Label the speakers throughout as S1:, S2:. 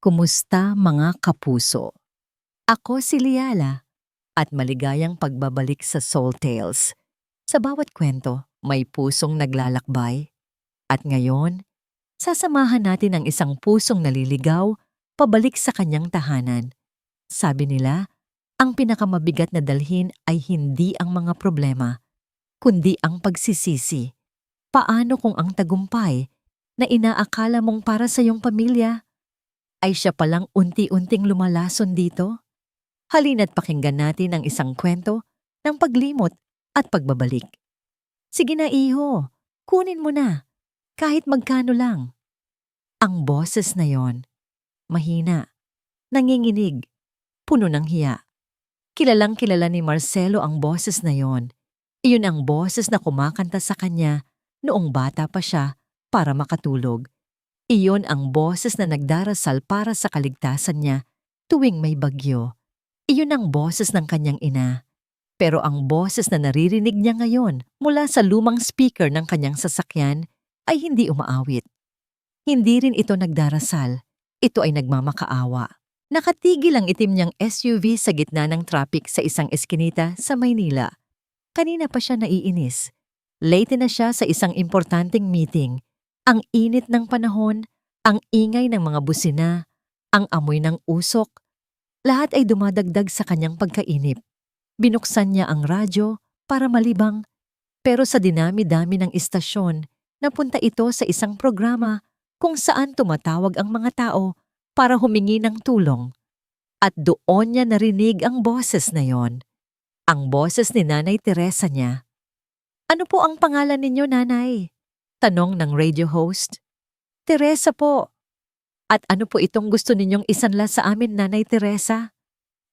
S1: Kumusta mga kapuso? Ako si Liala at maligayang pagbabalik sa Soul Tales. Sa bawat kwento, may pusong naglalakbay. At ngayon, sasamahan natin ang isang pusong naliligaw pabalik sa kanyang tahanan. Sabi nila, ang pinakamabigat na dalhin ay hindi ang mga problema, kundi ang pagsisisi. Paano kung ang tagumpay na inaakala mong para sa iyong pamilya ay siya palang unti-unting lumalason dito? Halina't pakinggan natin ang isang kwento ng paglimot at pagbabalik. Sige na iho, kunin mo na, kahit magkano lang. Ang boses na yon, mahina, nanginginig, puno ng hiya. Kilalang kilala ni Marcelo ang boses na yon. Iyon ang boses na kumakanta sa kanya noong bata pa siya para makatulog. Iyon ang boses na nagdarasal para sa kaligtasan niya tuwing may bagyo. Iyon ang boses ng kanyang ina. Pero ang boses na naririnig niya ngayon mula sa lumang speaker ng kanyang sasakyan ay hindi umaawit. Hindi rin ito nagdarasal. Ito ay nagmamakaawa. Nakatigil ang itim niyang SUV sa gitna ng traffic sa isang eskinita sa Maynila. Kanina pa siya naiinis. Late na siya sa isang importanteng meeting. Ang init ng panahon, ang ingay ng mga busina, ang amoy ng usok, lahat ay dumadagdag sa kanyang pagkainip. Binuksan niya ang radyo para malibang, pero sa dinami-dami ng istasyon, napunta ito sa isang programa kung saan tumatawag ang mga tao para humingi ng tulong. At doon niya narinig ang boses na yon. Ang boses ni Nanay Teresa niya. "Ano po ang pangalan ninyo, Nanay?" tanong ng radio host. "Teresa po." "At ano po itong gusto ninyong isanla sa amin, Nanay Teresa?"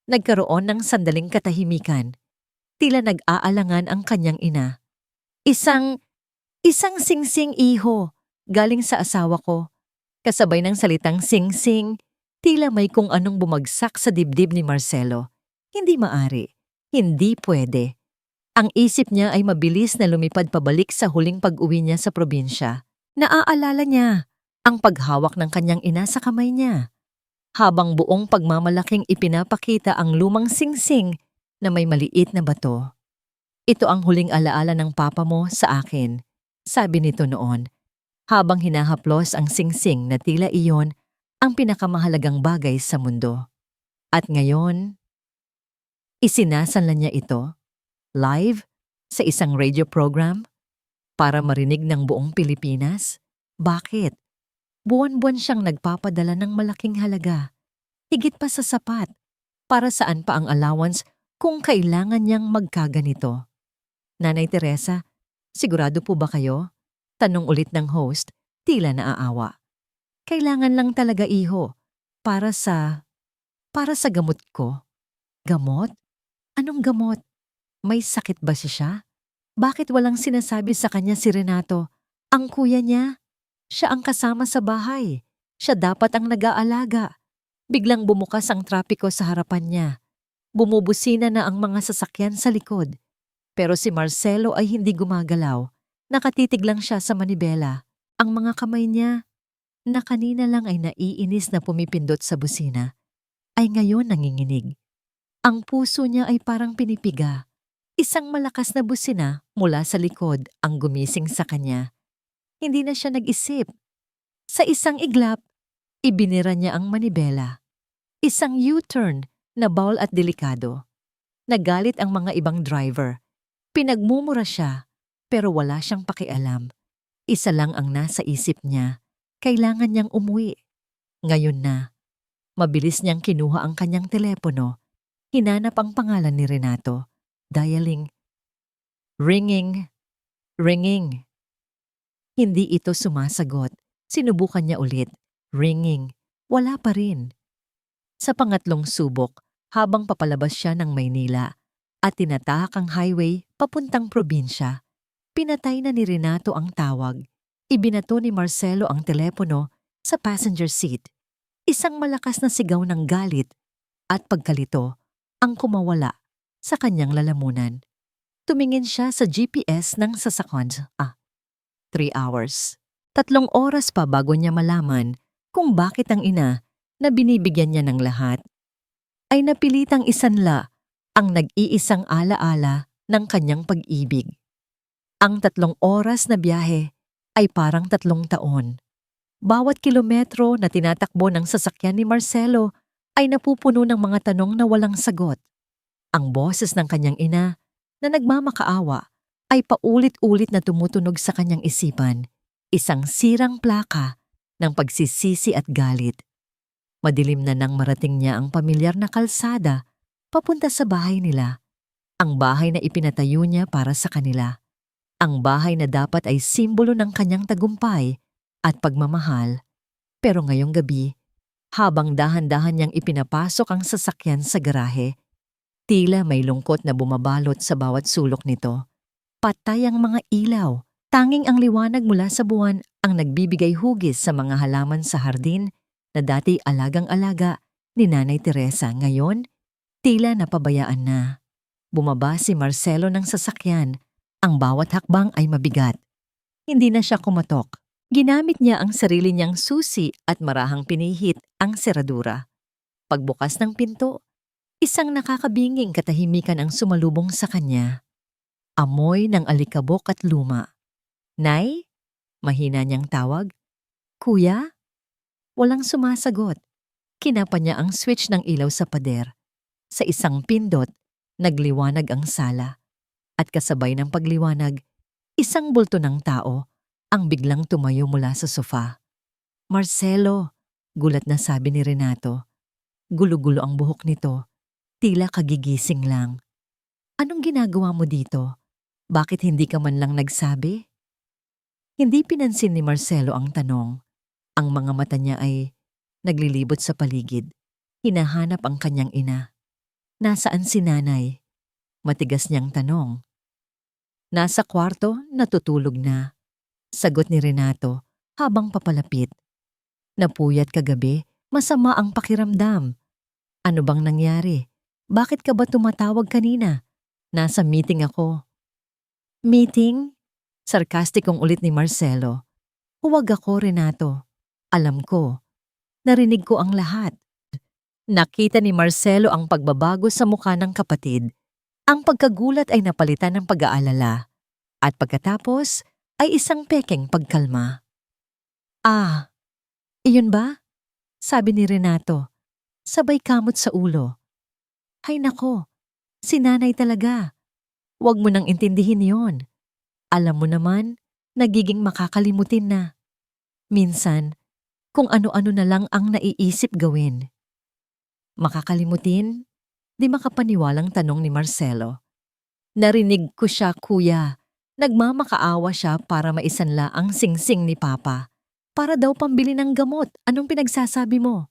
S1: Nagkaroon ng sandaling katahimikan. Tila nag-aalangan ang kanyang ina. Isang singsing iho, galing sa asawa ko." Kasabay ng salitang singsing, tila may kung anong bumagsak sa dibdib ni Marcelo. Hindi maari. Hindi pwede. Ang isip niya ay mabilis na lumipad pabalik sa huling pag-uwi niya sa probinsya. Naaalala niya ang paghawak ng kanyang ina sa kamay niya, habang buong pagmamalaking ipinapakita ang lumang singsing na may maliit na bato. "Ito ang huling alaala ng papa mo sa akin," sabi nito noon, habang hinahaplos ang singsing na tila iyon ang pinakamahalagang bagay sa mundo. At ngayon, isinasanla niya ito, live, sa isang radio program, para marinig ng buong Pilipinas. Bakit? Buwan-buwan siyang nagpapadala ng malaking halaga. Higit pa sa sapat. Para saan pa ang allowance kung kailangan niyang magkaganito? "Nanay Teresa, sigurado po ba kayo?" tanong ulit ng host, tila naaawa. "Kailangan lang talaga iho, para sa gamot ko." "Gamot? Anong gamot? May sakit ba siya? Bakit walang sinasabi sa kanya si Renato? Ang kuya niya? Siya ang kasama sa bahay. Siya dapat ang nag-aalaga." Biglang bumukas ang trapiko sa harapan niya. Bumubusina na ang mga sasakyan sa likod. Pero si Marcelo ay hindi gumagalaw. Nakatitig lang siya sa manibela. Ang mga kamay niya, na kanina lang ay naiinis na pumipindot sa busina, ay ngayon nanginginig. Ang puso niya ay parang pinipiga. Isang malakas na busina mula sa likod ang gumising sa kanya. Hindi na siya nag-isip. Sa isang iglap, ibinira niya ang manibela. Isang U-turn na bawal at delikado. Nagalit ang mga ibang driver. Pinagmumura siya, pero wala siyang pakialam. Isa lang ang nasa isip niya. Kailangan niyang umuwi. Ngayon na. Mabilis niyang kinuha ang kanyang telepono. Hinanap ang pangalan ni Renato. Dialing. Ringing. Ringing. Hindi ito sumasagot. Sinubukan niya ulit. Ringing. Wala pa rin. Sa pangatlong subok, habang papalabas siya ng Maynila at tinatahak ang highway papuntang probinsya, pinatay na ni Renato ang tawag. Ibinato ni Marcelo ang telepono sa passenger seat. Isang malakas na sigaw ng galit at pagkalito ang kumawala sa kanyang lalamunan. Tumingin siya sa GPS ng sasakyan. 3 hours. 3 oras pa bago niya malaman kung bakit ang ina na binibigyan niya ng lahat, ay napilitang isanla ang nag-iisang alaala ng kanyang pag-ibig. Ang 3 oras na biyahe ay parang 3 taon. Bawat kilometro na tinatakbo ng sasakyan ni Marcelo ay napupuno ng mga tanong na walang sagot. Ang boses ng kanyang ina na nagmamakaawa ay paulit-ulit na tumutunog sa kanyang isipan, isang sirang plaka ng pagsisisi at galit. Madilim na nang marating niya ang pamilyar na kalsada papunta sa bahay nila, ang bahay na ipinatayo niya para sa kanila. Ang bahay na dapat ay simbolo ng kanyang tagumpay at pagmamahal. Pero ngayong gabi, habang dahan-dahan niyang ipinapasok ang sasakyan sa garahe, tila may lungkot na bumabalot sa bawat sulok nito. Patay ang mga ilaw, tanging ang liwanag mula sa buwan ang nagbibigay hugis sa mga halaman sa hardin na dati alagang-alaga ni Nanay Teresa. Ngayon, tila napabayaan na. Bumaba si Marcelo ng sasakyan. Ang bawat hakbang ay mabigat. Hindi na siya kumatok. Ginamit niya ang sarili niyang susi at marahang pinihit ang seradura. Pagbukas ng pinto, isang nakakabinging katahimikan ang sumalubong sa kanya. Amoy ng alikabok at luma. "Nay?" Mahina niyang tawag. "Kuya?" Walang sumasagot. Kinapa niya ang switch ng ilaw sa pader. Sa isang pindot, nagliwanag ang sala. At kasabay ng pagliwanag, isang bulto ng tao ang biglang tumayo mula sa sofa. "Marcelo," gulat na sabi ni Renato. Gulo-gulo ang buhok nito, tila kagigising lang. "Anong ginagawa mo dito? Bakit hindi ka man lang nagsabi?" Hindi pinansin ni Marcelo ang tanong. Ang mga mata niya ay naglilibot sa paligid. Hinahanap ang kanyang ina. "Nasaan si nanay?" Matigas niyang tanong. "Nasa kwarto, natutulog na," sagot ni Renato habang papalapit. "Napuyat kagabi, masama ang pakiramdam. Ano bang nangyari? Bakit ka ba tumatawag kanina? Nasa meeting ako." "Meeting?" Sarkastikong ulit ni Marcelo. "Huwag ako, Renato. Alam ko. Narinig ko ang lahat." Nakita ni Marcelo ang pagbabago sa mukha ng kapatid. Ang pagkagulat ay napalitan ng pag-aalala. At pagkatapos ay isang pekeng pagkalma. "Ah, iyon ba?" sabi ni Renato. Sabay kamot sa ulo. "Hay nako, si nanay talaga. Huwag mo nang intindihin yon. Alam mo naman, nagiging makakalimutin na. Minsan, kung ano-ano na lang ang naiisip gawin." "Makakalimutin?" Di makapaniwalang tanong ni Marcelo. "Narinig ko siya, kuya. Nagmamakaawa siya para maisanla ang singsing ni Papa. Para daw pambili ng gamot. Anong pinagsasabi mo?"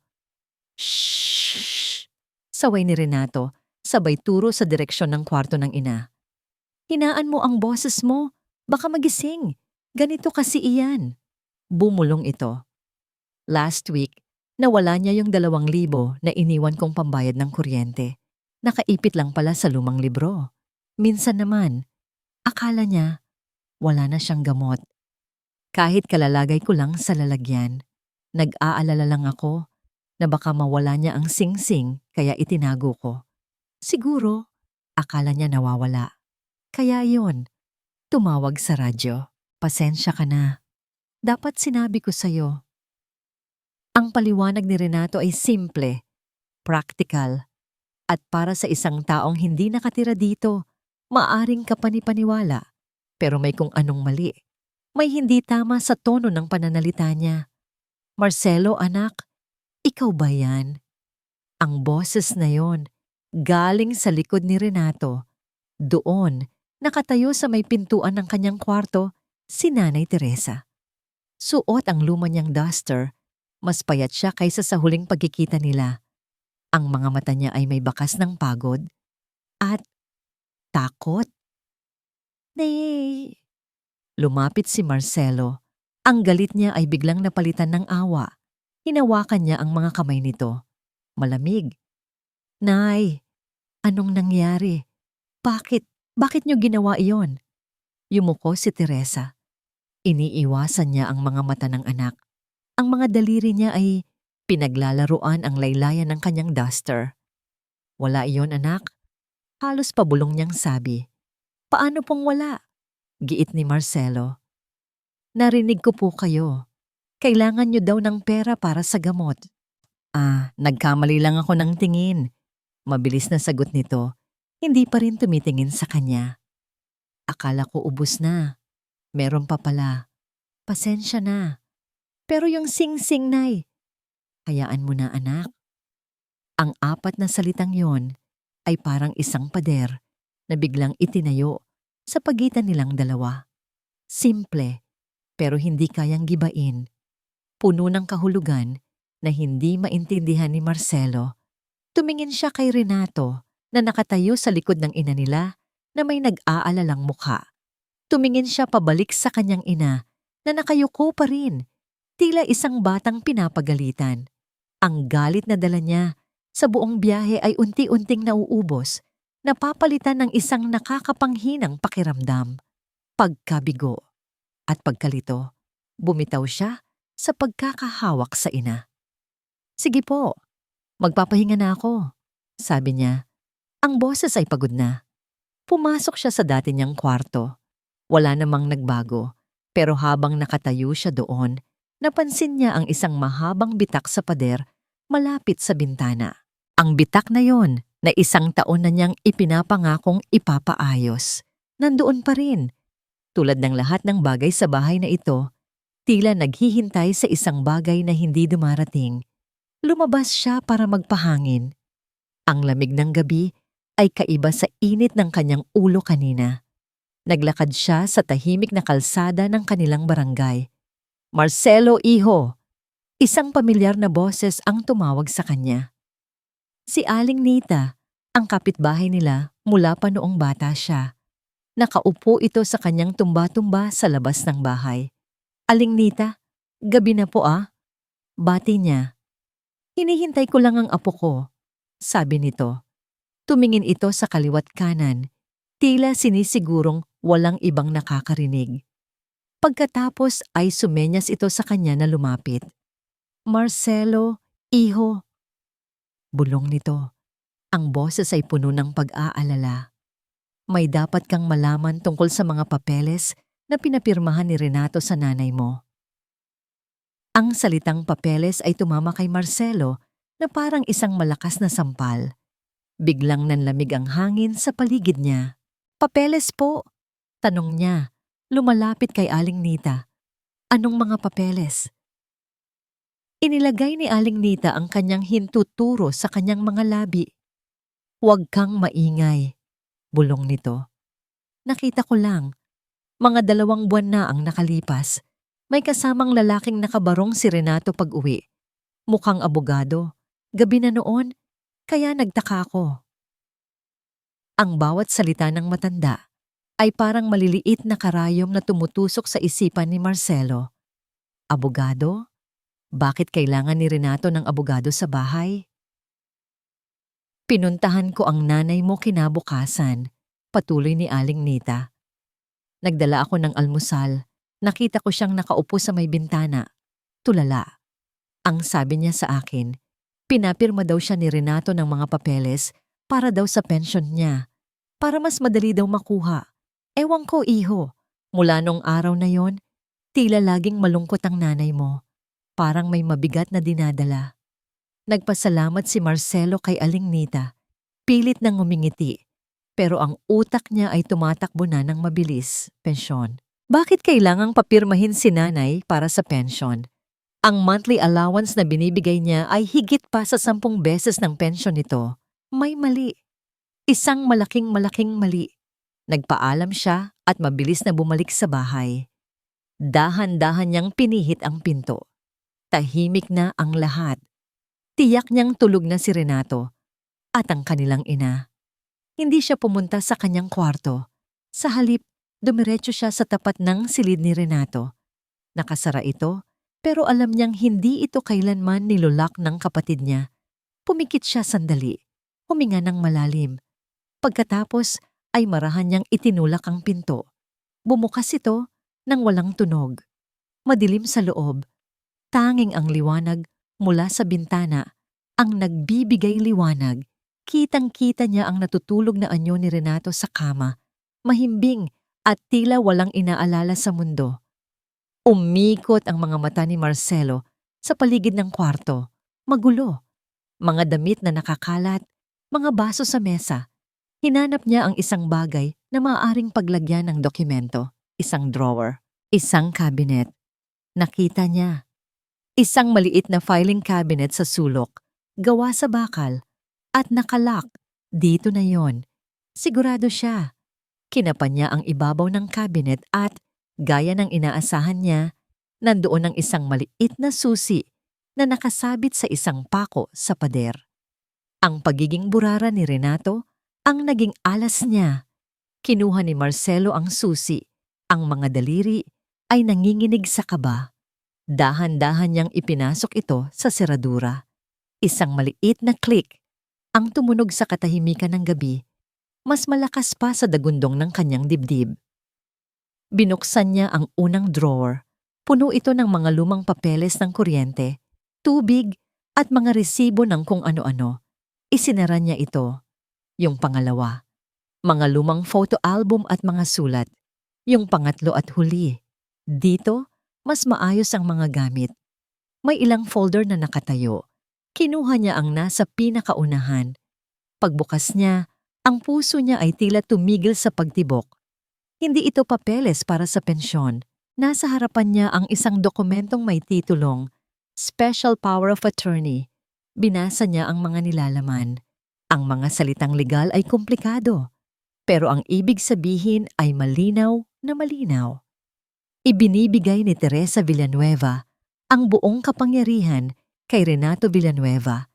S1: "Shhh!" Saway ni Renato, sabay turo sa direksyon ng kwarto ng ina. "Hinaan mo ang boses mo. Baka magising. Ganito kasi iyan." Bumulong ito. "Last week, nawala niya yung 2,000 na iniwan kong pambayad ng kuryente. Nakaipit lang pala sa lumang libro. Minsan naman, akala niya wala na siyang gamot. Kahit kalalagay ko lang sa lalagyan, nag-aalala lang ako na baka mawala niya ang singsing kaya itinago ko. Siguro, akala niya nawawala. Kaya yon, tumawag sa radyo. Pasensya ka na. Dapat sinabi ko sa'yo." Ang paliwanag ni Renato ay simple, practical, at para sa isang taong hindi nakatira dito, maaring kapanipaniwala. Pero may kung anong mali. May hindi tama sa tono ng pananalita niya. "Marcelo, anak, ikaw ba yan?" Ang boses na yon, galing sa likod ni Renato. Doon, nakatayo sa may pintuan ng kanyang kwarto, si Nanay Teresa. Suot ang luma niyang duster. Mas payat siya kaysa sa huling pagkikita nila. Ang mga mata niya ay may bakas ng pagod at takot. "Nay!" Lumapit si Marcelo. Ang galit niya ay biglang napalitan ng awa. Hinawakan niya ang mga kamay nito. Malamig. "Nay, anong nangyari? Bakit? Bakit niyo ginawa iyon?" Yumuko si Teresa. Iniiwasan niya ang mga mata ng anak. Ang mga daliri niya ay Pinaglalaruan ang laylayan ng kanyang duster. Wala iyon, anak. Halos pabulong niyang sabi. Paano pong wala? Giit ni Marcelo. Narinig ko po kayo. Kailangan niyo daw ng pera para sa gamot. Nagkamali lang ako ng tingin. Mabilis na sagot nito. Hindi pa rin tumitingin sa kanya. Akala ko ubos na. Meron pa pala. Pasensya na. Pero yung sing-sing, Nay. Hayaan mo na, anak. Ang apat na salitang yon ay parang isang pader na biglang itinayo sa pagitan nilang dalawa. Simple, pero hindi kayang gibain. Puno ng kahulugan na hindi maintindihan ni Marcelo. Tumingin siya kay Renato na nakatayo sa likod ng ina nila na may nag-aalalang mukha. Tumingin siya pabalik sa kanyang ina na nakayuko pa rin, tila isang batang pinapagalitan. Ang galit na dala niya sa buong biyahe ay unti-unting nauubos, napapalitan ng isang nakakapanghinang pakiramdam. Pagkabigo at pagkalito, bumitaw siya sa pagkakahawak sa ina. Sige po, magpapahinga na ako, sabi niya. Ang boses ay pagod na. Pumasok siya sa dati niyang kwarto. Wala namang nagbago, pero habang nakatayo siya doon, napansin niya ang isang mahabang bitak sa pader malapit sa bintana. Ang bitak na yon na isang taon na niyang ipinapangakong ipapaayos. Nandoon pa rin. Tulad ng lahat ng bagay sa bahay na ito, tila naghihintay sa isang bagay na hindi dumarating. Lumabas siya para magpahangin. Ang lamig ng gabi ay kaiba sa init ng kanyang ulo kanina. Naglakad siya sa tahimik na kalsada ng kanilang barangay. Marcelo, iho! Isang pamilyar na boses ang tumawag sa kanya. Si Aling Nita, ang kapitbahay nila mula pa noong bata siya. Nakaupo ito sa kanyang tumba-tumba sa labas ng bahay. Aling Nita, gabi na po Bati niya. Hinihintay ko lang ang apo ko, sabi nito. Tumingin ito sa kaliwat kanan, tila sinisigurong walang ibang nakakarinig. Pagkatapos ay sumenyas ito sa kanya na lumapit. Marcelo, iho. Bulong nito. Ang boses ay puno ng pag-aalala. May dapat kang malaman tungkol sa mga papeles na pinapirmahan ni Renato sa nanay mo. Ang salitang papeles ay tumama kay Marcelo na parang isang malakas na sampal. Biglang nanlamig ang hangin sa paligid niya. Papeles po, tanong niya. Lumalapit kay Aling Nita. Anong mga papeles? Inilagay ni Aling Nita ang kanyang hintuturo sa kanyang mga labi. Huwag kang maingay, bulong nito. Nakita ko lang, mga 2 buwan na ang nakalipas. May kasamang lalaking nakabarong si Renato pag-uwi. Mukhang abogado. Gabi na noon, kaya nagtaka ko. Ang bawat salita ng matanda ay parang maliliit na karayom na tumutusok sa isipan ni Marcelo. Abogado? Bakit kailangan ni Renato ng abogado sa bahay? Pinuntahan ko ang nanay mo kinabukasan, patuloy ni Aling Nita. Nagdala ako ng almusal. Nakita ko siyang nakaupo sa may bintana. Tulala. Ang sabi niya sa akin, pinapirma daw siya ni Renato ng mga papeles para daw sa pension niya. Para mas madali daw makuha. Ewan ko, iho. Mula nung araw na yon, tila laging malungkot ang nanay mo. Parang may mabigat na dinadala. Nagpasalamat si Marcelo kay Aling Nita. Pilit nang ngumingiti. Pero ang utak niya ay tumatakbo na ng mabilis, pensyon. Bakit kailangang papirmahin si nanay para sa pension? Ang monthly allowance na binibigay niya ay higit pa sa 10 beses ng pension nito. May mali. Isang malaking mali. Nagpaalam siya at mabilis na bumalik sa bahay. Dahan-dahan niyang pinihit ang pinto. Tahimik na ang lahat. Tiyak niyang tulog na si Renato at ang kanilang ina. Hindi siya pumunta sa kanyang kwarto. Sa halip, dumiretso siya sa tapat ng silid ni Renato. Nakasara ito, pero alam niyang hindi ito kailanman nilulak ng kapatid niya. Pumikit siya sandali, huminga ng malalim. Pagkatapos ay marahan niyang itinulak ang pinto. Bumukas ito nang walang tunog. Madilim sa loob. Tanging ang liwanag mula sa bintana ang nagbibigay liwanag. Kitang-kita niya ang natutulog na anyo ni Renato sa kama, mahimbing at tila walang inaalala sa mundo. Umikot ang mga mata ni Marcelo sa paligid ng kwarto. Magulo. Mga damit na nakakalat, mga baso sa mesa. Hinanap niya ang isang bagay na maaaring paglagyan ng dokumento. Isang drawer, isang cabinet. Nakita niya. Isang maliit na filing cabinet sa sulok, gawa sa bakal, at nakalock. Dito na yon. Sigurado siya. Kinapan niya ang ibabaw ng cabinet at, gaya ng inaasahan niya, nandoon ang isang maliit na susi na nakasabit sa isang pako sa pader. Ang pagiging burara ni Renato ang naging alas niya. Kinuha ni Marcelo ang susi. Ang mga daliri ay nanginginig sa kaba. Dahan-dahan niyang ipinasok ito sa seradura. Isang maliit na click ang tumunog sa katahimikan ng gabi, mas malakas pa sa dagundong ng kanyang dibdib. Binuksan niya ang unang drawer. Puno ito ng mga lumang papeles ng kuryente, tubig at mga resibo ng kung ano-ano. Isinara niya ito. Yung pangalawa, mga lumang photo album at mga sulat. Yung pangatlo at huli. Dito, mas maayos ang mga gamit. May ilang folder na nakatayo. Kinuha niya ang nasa pinakaunahan. Pagbukas niya, ang puso niya ay tila tumigil sa pagtibok. Hindi ito papeles para sa pensyon. Nasa harapan niya ang isang dokumentong may titulong Special Power of Attorney. Binasa niya ang mga nilalaman. Ang mga salitang legal ay komplikado, pero ang ibig sabihin ay malinaw na malinaw. Ibinibigay ni Teresa Villanueva ang buong kapangyarihan kay Renato Villanueva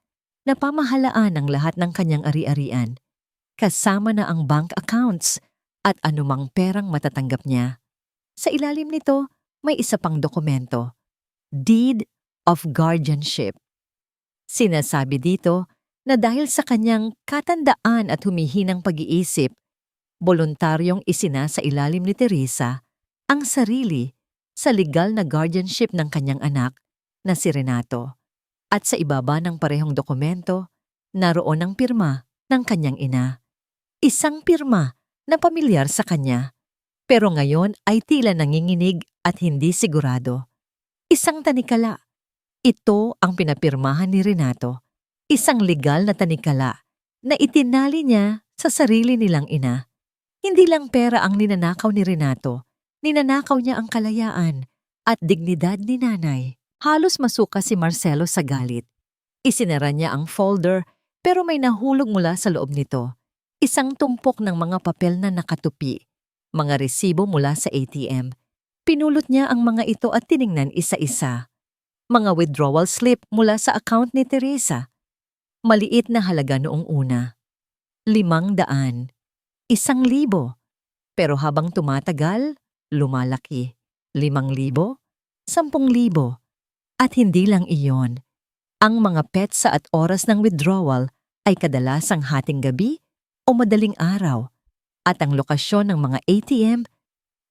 S1: na pamahalaan ang lahat ng kanyang ari-arian, kasama na ang bank accounts at anumang perang matatanggap niya. Sa ilalim nito, may isa pang dokumento, Deed of Guardianship. Sinasabi dito na dahil sa kanyang katandaan at humihinang pag-iisip, voluntaryong isinasa ilalim ni Teresa ang sarili sa legal na guardianship ng kanyang anak na si Renato. At sa ibaba ng parehong dokumento, naroon ang pirma ng kanyang ina. Isang pirma na pamilyar sa kanya, pero ngayon ay tila nanginginig at hindi sigurado. Isang tanikala. Ito ang pinapirmahan ni Renato. Isang legal na tanikala na itinali niya sa sarili nilang ina. Hindi lang pera ang ninanakaw ni Renato, ninanakaw niya ang kalayaan at dignidad ni nanay. Halos masuka si Marcelo sa galit. Isinara niya ang folder pero may nahulog mula sa loob nito. Isang tumpok ng mga papel na nakatupi. Mga resibo mula sa ATM. Pinulot niya ang mga ito at tiningnan isa-isa. Mga withdrawal slip mula sa account ni Teresa. Maliit na halaga noong una. 500. 1,000. Pero habang tumatagal, lumalaki. 5,000, 10,000. At hindi lang iyon. Ang mga petsa at oras ng withdrawal ay kadalasang hating gabi o madaling araw. At ang lokasyon ng mga ATM,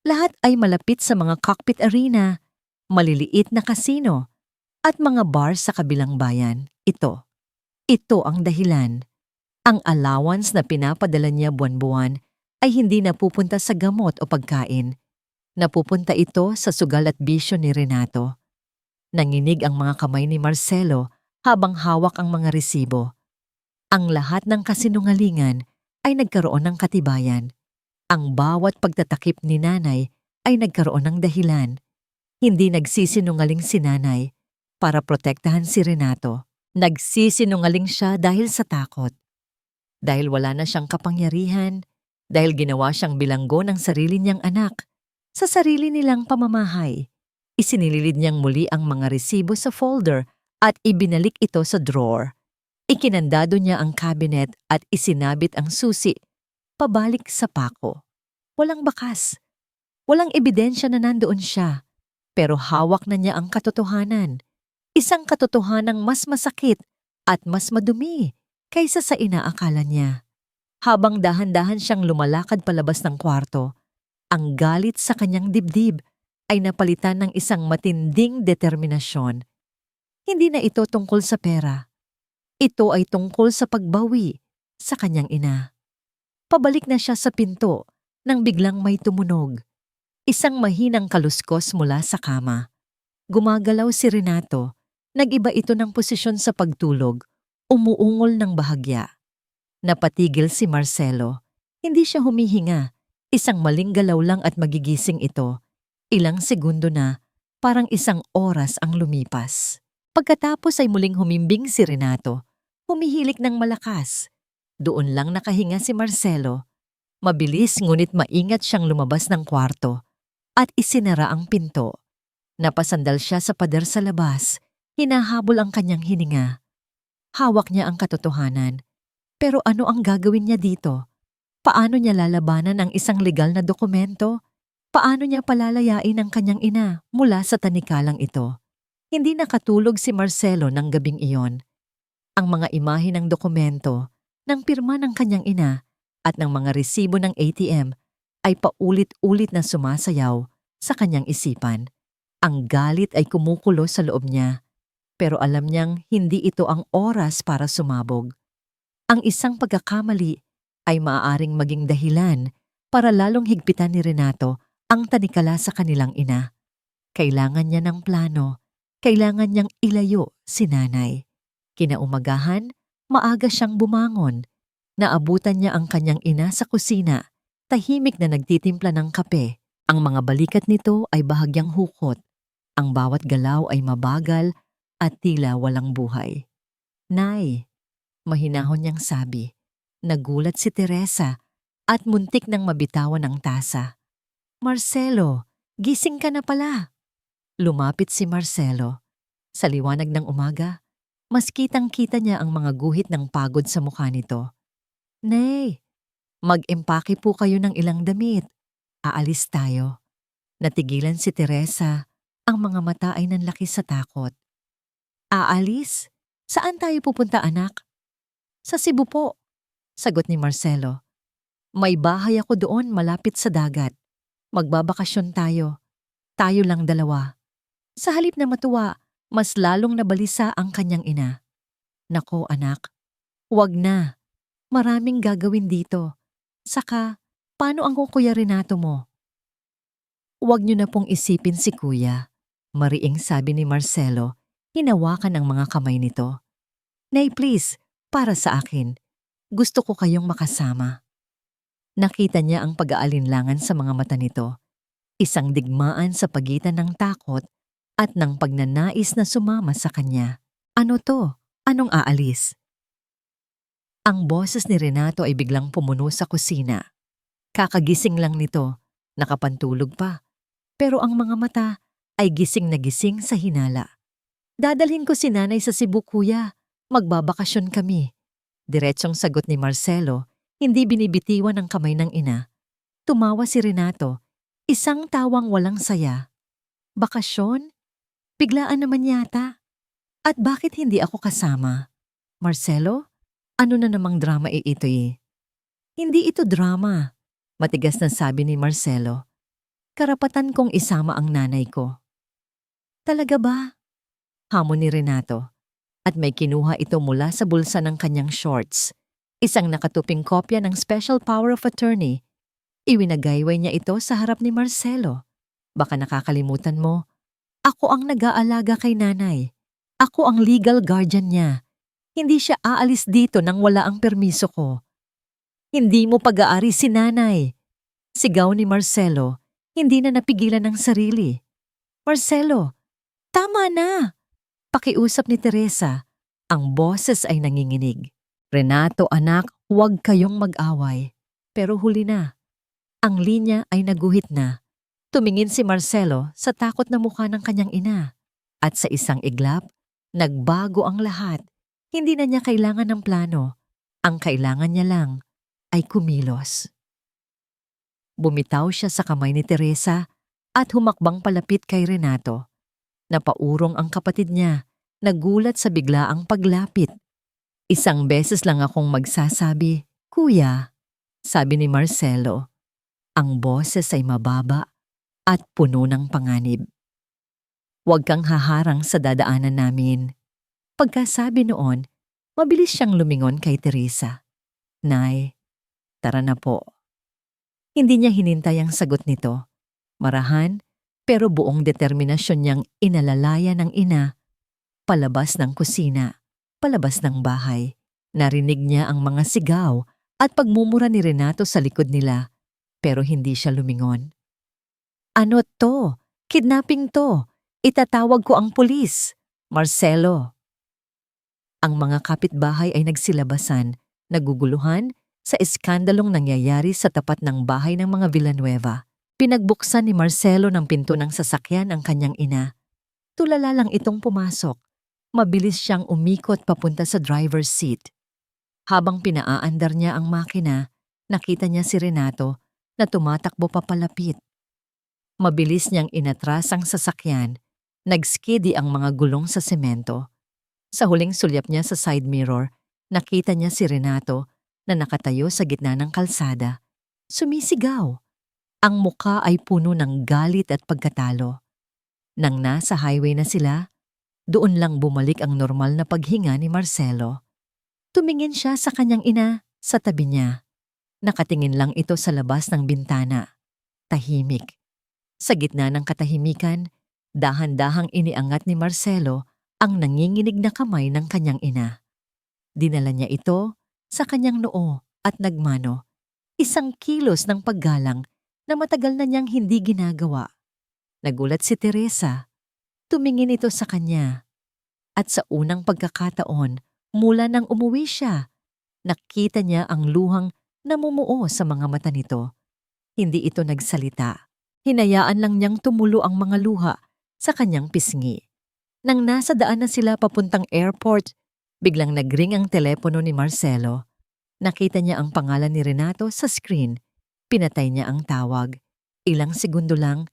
S1: lahat ay malapit sa mga cockpit arena, maliliit na casino, at mga bar sa kabilang bayan. Ito ang dahilan. Ang allowance na pinapadala niya buwan-buwan ay hindi napupunta sa gamot o pagkain. Napupunta ito sa sugal at bisyo ni Renato. Nanginig ang mga kamay ni Marcelo habang hawak ang mga resibo. Ang lahat ng kasinungalingan ay nagkaroon ng katibayan. Ang bawat pagtatakip ni nanay ay nagkaroon ng dahilan. Hindi nagsisinungaling si nanay para protektahan si Renato. Nagsisinungaling siya dahil sa takot. Dahil wala na siyang kapangyarihan, dahil ginawa siyang bilanggo ng sarili niyang anak. Sa sarili nilang pamamahay, isinililid niyang muli ang mga resibo sa folder at ibinalik ito sa drawer. Ikinandado niya ang cabinet at isinabit ang susi pabalik sa pako. Walang bakas. Walang ebidensya na nandoon siya. Pero hawak na niya ang katotohanan. Isang katotohanang mas masakit at mas madumi kaysa sa inaakala niya. Habang dahan-dahan siyang lumalakad palabas ng kwarto, ang galit sa kanyang dibdib ay napalitan ng isang matinding determinasyon. Hindi na ito tungkol sa pera. Ito ay tungkol sa pagbawi sa kanyang ina. Pabalik na siya sa pinto nang biglang may tumunog. Isang mahinang kaluskos mula sa kama. Gumagalaw si Renato. Nag-iba ito ng posisyon sa pagtulog. Umuungol ng bahagya. Napatigil si Marcelo. Hindi siya humihinga. Isang maling galaw lang at magigising ito. Ilang segundo na, parang isang oras ang lumipas. Pagkatapos ay muling humimbing si Renato. Humihilik ng malakas. Doon lang nakahinga si Marcelo. Mabilis ngunit maingat siyang lumabas ng kwarto at isinara ang pinto. Napasandal siya sa pader sa labas. Hinahabol ang kanyang hininga. Hawak niya ang katotohanan. Pero ano ang gagawin niya dito? Paano niya lalabanan ang isang legal na dokumento? Paano niya palalayain ang kanyang ina mula sa tanikalang ito? Hindi nakatulog si Marcelo ng gabing iyon. Ang mga imahe ng dokumento, ng pirma ng kanyang ina at ng mga resibo ng ATM ay paulit-ulit na sumasayaw sa kanyang isipan. Ang galit ay kumukulo sa loob niya, pero alam niyang hindi ito ang oras para sumabog. Ang isang pagkakamali ay maaaring maging dahilan para lalong higpitan ni Renato ang tanikala sa kanilang ina. Kailangan niya ng plano, kailangan niyang ilayo si nanay. Kinaumagahan, maaga siyang bumangon. Naabutan niya ang kanyang ina sa kusina, tahimik na nagtitimpla ng kape. Ang mga balikat nito ay bahagyang hukot. Ang bawat galaw ay mabagal at tila walang buhay. "Nay," mahinahon niyang sabi. Nagulat si Teresa at muntik nang mabitawan ang tasa. "Marcelo, gising ka na pala." Lumapit si Marcelo. Sa liwanag ng umaga, mas kitang-kita niya ang mga guhit ng pagod sa mukha nito. "Nay, mag-empake po kayo ng ilang damit. Aalis tayo." Natigilan si Teresa. Ang mga mata ay nanlaki sa takot. "Aalis? Saan tayo pupunta, anak?" "Sa Cebu po," sagot ni Marcelo. "May bahay ako doon malapit sa dagat. Magbabakasyon tayo. Tayo lang dalawa." Sa halip na matuwa, mas lalong nabalisa ang kanyang ina. "Nako anak, wag na. Maraming gagawin dito. Saka, paano ang Kuya Renato mo?" "Wag niyo na pong isipin si Kuya," mariing sabi ni Marcelo, hinawakan ang mga kamay nito. "Nay please, para sa akin. Gusto ko kayong makasama." Nakita niya ang pag-aalinlangan sa mga mata nito. Isang digmaan sa pagitan ng takot at ng pagnanais na sumama sa kanya. "Ano to? Anong aalis?" Ang boses ni Renato ay biglang pumuno sa kusina. Kakagising lang nito, nakapantulog pa. Pero ang mga mata ay gising na gising sa hinala. "Dadalhin ko si nanay sa Cebu, kuya. Magbabakasyon kami." Diretsong sagot ni Marcelo, hindi binibitiwan ang kamay ng ina. Tumawa si Renato, isang tawang walang saya. "Bakasyon? Biglaan naman yata. At bakit hindi ako kasama?" "Marcelo, ano na namang drama ito eh?" "Hindi ito drama," matigas na sabi ni Marcelo. "Karapatan kong isama ang nanay ko." "Talaga ba?" hamon ni Renato. At may kinuha ito mula sa bulsa ng kanyang shorts. Isang nakatuping kopya ng Special Power of Attorney. Iwinagayway niya ito sa harap ni Marcelo. "Baka nakakalimutan mo, ako ang nag-aalaga kay nanay. Ako ang legal guardian niya. Hindi siya aalis dito nang wala ang permiso ko." "Hindi mo pag-aari si nanay," sigaw ni Marcelo, hindi na napigilan ng sarili. "Marcelo, tama na!" Pakiusap ni Teresa. Ang boses ay nanginginig. "Renato anak, huwag kayong mag-away." Pero huli na. Ang linya ay naguhit na. Tumingin si Marcelo sa takot na mukha ng kanyang ina. At sa isang iglap, nagbago ang lahat. Hindi na niya kailangan ng plano. Ang kailangan niya lang ay kumilos. Bumitaw siya sa kamay ni Teresa at humakbang palapit kay Renato. Napaurong ang kapatid niya, nagulat sa biglaang paglapit. "Isang beses lang akong magsasabi, Kuya," sabi ni Marcelo. Ang boses ay mababa at puno ng panganib. "Huwag kang haharang sa dadaanan namin. Pagkasabi noon, mabilis siyang lumingon kay Teresa. Nay, tara na po. Hindi niya hinintay ang sagot nito. Marahan, pero buong determinasyon niyang inalalaya ng ina, palabas ng kusina, palabas ng bahay. Narinig niya ang mga sigaw at pagmumura ni Renato sa likod nila, pero hindi siya lumingon. Ano to? Kidnapping to. Itatawag ko ang pulis. Marcelo. Ang mga kapitbahay ay nagsilabasan, naguguluhan sa iskandalong nangyayari sa tapat ng bahay ng mga Villanueva. Pinagbuksan ni Marcelo ng pinto ng sasakyan ang kanyang ina. Tulala lang itong pumasok. Mabilis siyang umikot papunta sa driver's seat. Habang pinaaandar niya ang makina, nakita niya si Renato na tumatakbo papalapit. Mabilis niyang inatras ang sasakyan. Nagskidi ang mga gulong sa semento. Sa huling sulyap niya sa side mirror, nakita niya si Renato na nakatayo sa gitna ng kalsada. Sumisigaw. Ang muka ay puno ng galit at pagkatalo. Nang nasa highway na sila, doon lang bumalik ang normal na paghinga ni Marcelo. Tumingin siya sa kanyang ina sa tabi niya. Nakatingin lang ito sa labas ng bintana. Tahimik. Sa gitna ng katahimikan, dahan-dahang iniangat ni Marcelo ang nanginginig na kamay ng kanyang ina. Dinala niya ito sa kanyang noo at nagmano. Isang kilos ng paggalang na matagal na niyang hindi ginagawa. Nagulat si Teresa. Tumingin ito sa kanya. At sa unang pagkakataon, mula nang umuwi siya, nakita niya ang luhang namumuo sa mga mata nito. Hindi ito nagsalita. Hinayaan lang niyang tumulo ang mga luha sa kanyang pisngi. Nang nasa daan na sila papuntang airport, biglang nagring ang telepono ni Marcelo. Nakita niya ang pangalan ni Renato sa screen. Pinatay niya ang tawag. Ilang segundo lang,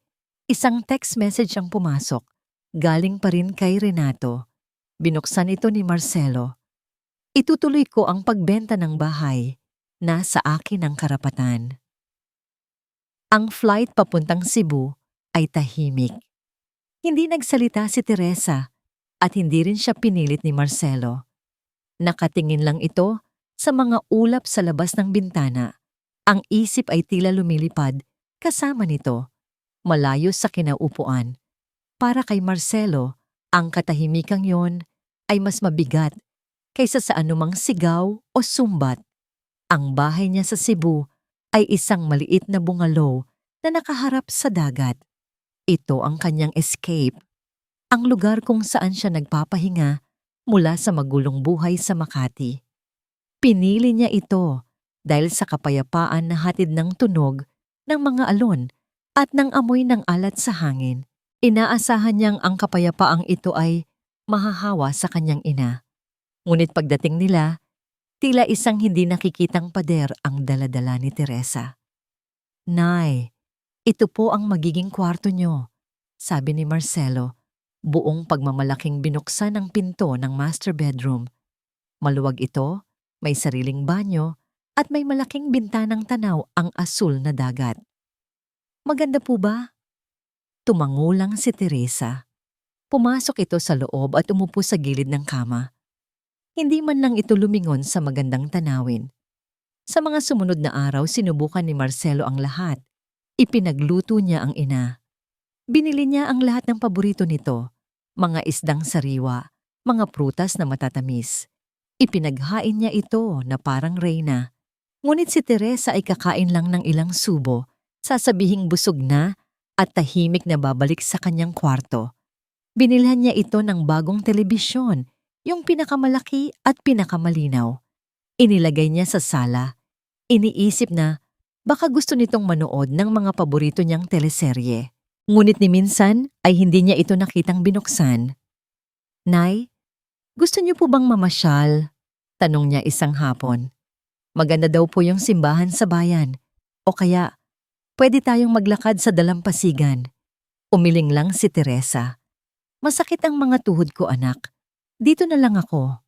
S1: isang text message ang pumasok. Galing pa rin kay Renato. Binuksan ito ni Marcelo. Itutuloy ko ang pagbenta ng bahay. Nasa akin ang karapatan. Ang flight papuntang Cebu ay tahimik. Hindi nagsalita si Teresa at hindi rin siya pinilit ni Marcelo. Nakatingin lang ito sa mga ulap sa labas ng bintana. Ang isip ay tila lumilipad kasama nito, malayo sa kinaupuan. Para kay Marcelo, ang katahimikang yon ay mas mabigat kaysa sa anumang sigaw o sumbat. Ang bahay niya sa Cebu ay isang maliit na bungalow na nakaharap sa dagat. Ito ang kanyang escape, ang lugar kung saan siya nagpapahinga mula sa magulong buhay sa Makati. Pinili niya ito dahil sa kapayapaan na hatid ng tunog ng mga alon at ng amoy ng alat sa hangin. Inaasahan niyang ang kapayapaang ito ay mahahawa sa kanyang ina. Ngunit pagdating nila, tila isang hindi nakikitang pader ang daladala ni Teresa. Nay, ito po ang magiging kwarto niyo, sabi ni Marcelo, buong pagmamalaking binuksan ang pinto ng master bedroom. Maluwag ito, may sariling banyo, at may malaking bintanang tanaw ang asul na dagat. Maganda po ba? Tumango lang si Teresa. Pumasok ito sa loob at umupo sa gilid ng kama. Hindi man lang ito lumingon sa magandang tanawin. Sa mga sumunod na araw, sinubukan ni Marcelo ang lahat. Ipinagluto niya ang ina. Binili niya ang lahat ng paborito nito, mga isdang sariwa, mga prutas na matatamis. Ipinaghain niya ito na parang reyna. Ngunit si Teresa ay kakain lang ng ilang subo, sasabihing busog na at tahimik na babalik sa kanyang kwarto. Binilhan niya ito ng bagong telebisyon, yung pinakamalaki at pinakamalinaw. Inilagay niya sa sala. Iniisip na baka gusto nitong manood ng mga paborito niyang teleserye. Ngunit ni minsan ay hindi niya ito nakitang binuksan. Nay, gusto niyo po bang mamasyal? Tanong niya isang hapon. Maganda daw po yung simbahan sa bayan. O kaya, pwede tayong maglakad sa dalampasigan. Umiling lang si Teresa. Masakit ang mga tuhod ko, anak. Dito na lang ako.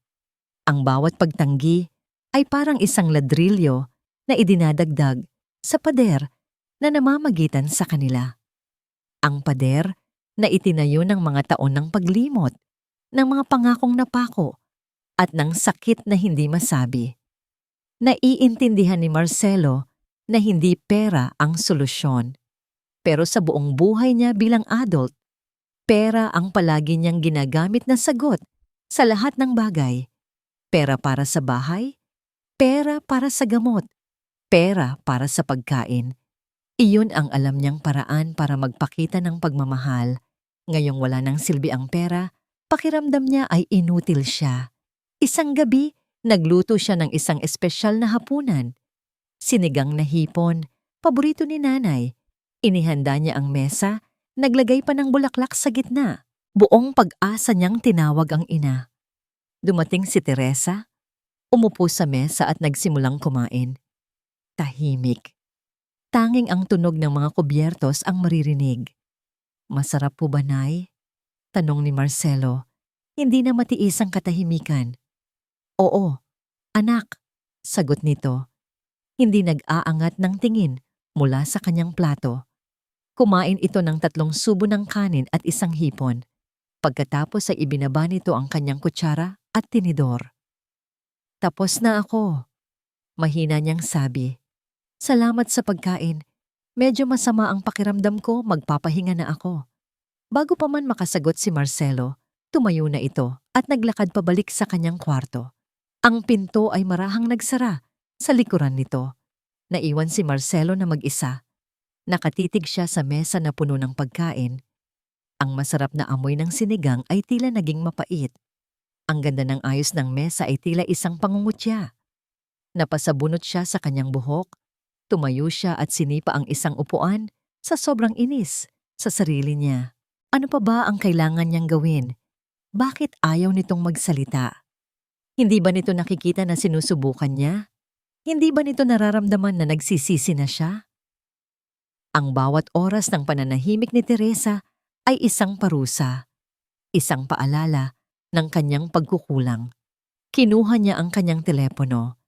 S1: Ang bawat pagtanggi ay parang isang ladrilyo na idinadagdag sa pader na namamagitan sa kanila. Ang pader na itinayo ng mga taon ng paglimot. ng mga pangakong napako at ng sakit na hindi masabi. Naiintindihan ni Marcelo na hindi pera ang solusyon. Pero sa buong buhay niya bilang adult, pera ang palagi niyang ginagamit na sagot sa lahat ng bagay. Pera para sa bahay, pera para sa gamot, pera para sa pagkain. Iyon ang alam niyang paraan para magpakita ng pagmamahal. Ngayong wala ng silbi ang pera, pakiramdam niya ay inutil siya. Isang gabi, nagluto siya ng isang espesyal na hapunan. Sinigang na hipon, paborito ni nanay. Inihanda niya ang mesa, naglagay pa ng bulaklak sa gitna. Buong pag-asa niyang tinawag ang ina. Dumating si Teresa, umupo sa mesa at nagsimulang kumain. Tahimik. Tanging ang tunog ng mga kubyertos ang maririnig. "Masarap po ba, Nay?" tanong ni Marcelo. Hindi na matiis ang katahimikan. "Oo, anak," sagot nito. Hindi nag-aangat ng tingin mula sa kanyang plato. Kumain ito ng 3 subo ng kanin at isang hipon. Pagkatapos ay ibinaba nito ang kanyang kutsara at tinidor. "Tapos na ako," mahina niyang sabi. "Salamat sa pagkain. Medyo masama ang pakiramdam ko, magpapahinga na ako." Bago pa man makasagot si Marcelo, tumayo na ito at naglakad pabalik sa kanyang kwarto. Ang pinto ay marahang nagsara sa likuran nito. Naiwan si Marcelo na mag-isa. Nakatitig siya sa mesa na puno ng pagkain. Ang masarap na amoy ng sinigang ay tila naging mapait. Ang ganda ng ayos ng mesa ay tila isang pangungutya. Napasabunot siya sa kanyang buhok. Tumayo siya at sinipa ang isang upuan sa sobrang inis sa sarili niya. Ano pa ba ang kailangan niyang gawin? Bakit ayaw nitong magsalita? Hindi ba nito nakikita na sinusubukan niya? Hindi ba nito nararamdaman na nagsisisi na siya? Ang bawat oras ng pananahimik ni Teresa ay isang parusa, isang paalala ng kanyang pagkukulang. Kinuha niya ang kanyang telepono.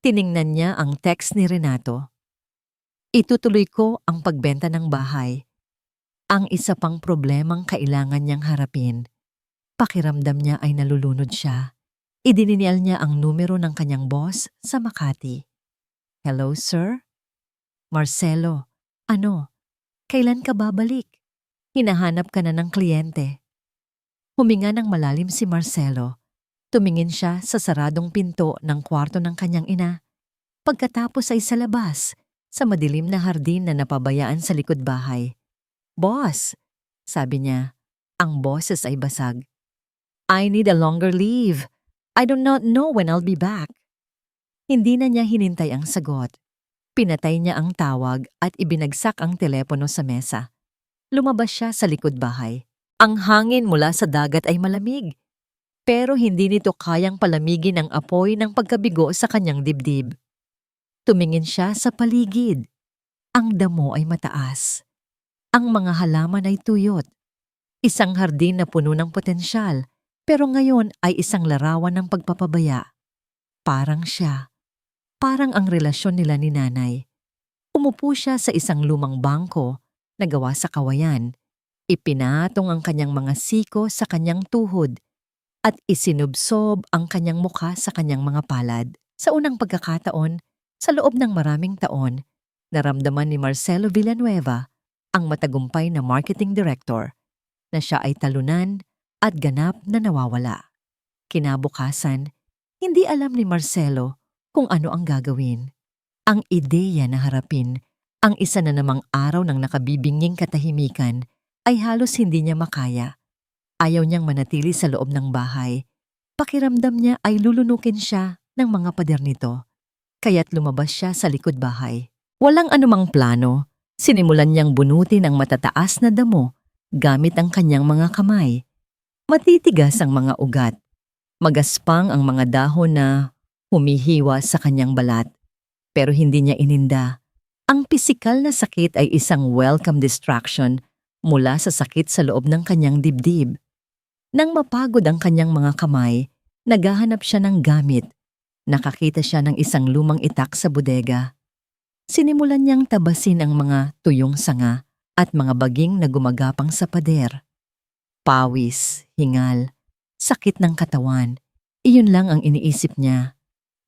S1: Tiningnan niya ang text ni Renato. "Itutuloy ko ang pagbenta ng bahay." Ang isa pang problemang kailangan niyang harapin. Pakiramdam niya ay nalulunod siya. Idininial niya ang numero ng kanyang boss sa Makati. "Hello, sir? Marcelo, ano? Kailan ka babalik? Hinahanap ka na ng kliyente." Huminga ng malalim si Marcelo. Tumingin siya sa saradong pinto ng kwarto ng kanyang ina. Pagkatapos ay sa labas, sa madilim na hardin na napabayaan sa likod bahay. "Boss," sabi niya. Ang boses ay basag. "I need a longer leave. I do not know when I'll be back." Hindi na niya hinintay ang sagot. Pinatay niya ang tawag at ibinagsak ang telepono sa mesa. Lumabas siya sa likod bahay. Ang hangin mula sa dagat ay malamig. Pero hindi nito kayang palamigin ang apoy ng pagkabigo sa kanyang dibdib. Tumingin siya sa paligid. Ang damo ay mataas. Ang mga halaman ay tuyot. Isang hardin na puno ng potensyal, pero ngayon ay isang larawan ng pagpapabaya. Parang siya. Parang ang relasyon nila ni nanay. Umupo siya sa isang lumang bangko na gawa sa kawayan. Ipinatong ang kanyang mga siko sa kanyang tuhod at isinubsob ang kanyang mukha sa kanyang mga palad. Sa unang pagkakataon, sa loob ng maraming taon, naramdaman ni Marcelo Villanueva, ang matagumpay na marketing director, na siya ay talunan at ganap na nawawala. Kinabukasan, hindi alam ni Marcelo kung ano ang gagawin. Ang ideya na harapin ang isa na namang araw ng nakabibinging katahimikan ay halos hindi niya makaya. Ayaw niyang manatili sa loob ng bahay. Pakiramdam niya ay lulunukin siya ng mga pader nito. Kaya't lumabas siya sa likod bahay. Walang anumang plano. Sinimulan niyang bunutin ang matataas na damo gamit ang kanyang mga kamay. Matitigas ang mga ugat. Magaspang ang mga dahon na humihiwa sa kanyang balat. Pero hindi niya ininda. Ang pisikal na sakit ay isang welcome distraction mula sa sakit sa loob ng kanyang dibdib. Nang mapagod ang kanyang mga kamay, naghahanap siya ng gamit. Nakakita siya ng isang lumang itak sa bodega. Sinimulan niyang tabasin ang mga tuyong sanga at mga baging na gumagapang sa pader. Pawis, hingal, sakit ng katawan. Iyon lang ang iniisip niya.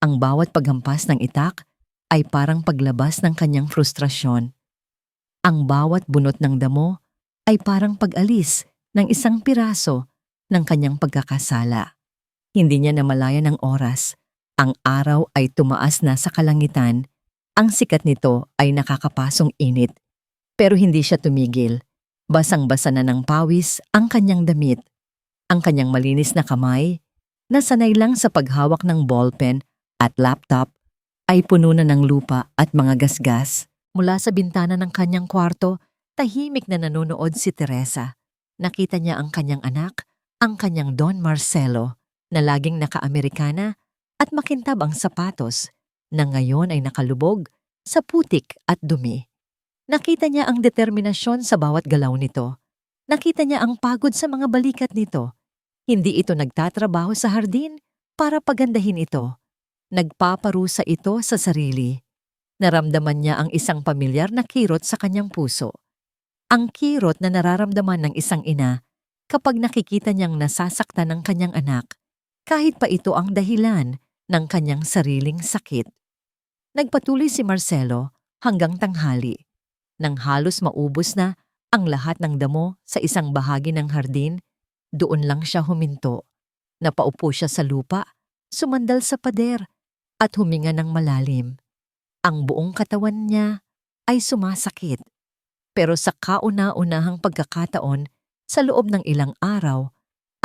S1: Ang bawat paghampas ng itak ay parang paglabas ng kanyang frustrasyon. Ang bawat bunot ng damo ay parang pag-alis ng isang piraso ng kanyang pagkakasala. Hindi niya namalayan ng oras. Ang araw ay tumaas na sa kalangitan. Ang sikat nito ay nakakapasong init. Pero hindi siya tumigil. Basang-basa na ng pawis ang kanyang damit. Ang kanyang malinis na kamay, na sanay lang sa paghawak ng ballpen at laptop, ay puno na ng lupa at mga gasgas. Mula sa bintana ng kanyang kwarto, tahimik na nanonood si Teresa. Nakita niya ang kanyang anak, ang kanyang Don Marcelo, na laging naka-Amerikana at makintab ang sapatos, na ngayon ay nakalubog sa putik at dumi. Nakita niya ang determinasyon sa bawat galaw nito. Nakita niya ang pagod sa mga balikat nito. Hindi ito nagtatrabaho sa hardin para pagandahin ito. Nagpaparusa ito sa sarili. Naramdaman niya ang isang pamilyar na kirot sa kanyang puso. Ang kirot na nararamdaman ng isang ina kapag nakikita niyang nasasaktan ng kanyang anak, kahit pa ito ang dahilan ng kanyang sariling sakit. Nagpatuloy si Marcelo hanggang tanghali. Nang halos maubos na ang lahat ng damo sa isang bahagi ng hardin, doon lang siya huminto. Napaupo siya sa lupa, sumandal sa pader, at huminga ng malalim. Ang buong katawan niya ay sumasakit. Pero sa kauna-unahang pagkakataon, sa loob ng ilang araw,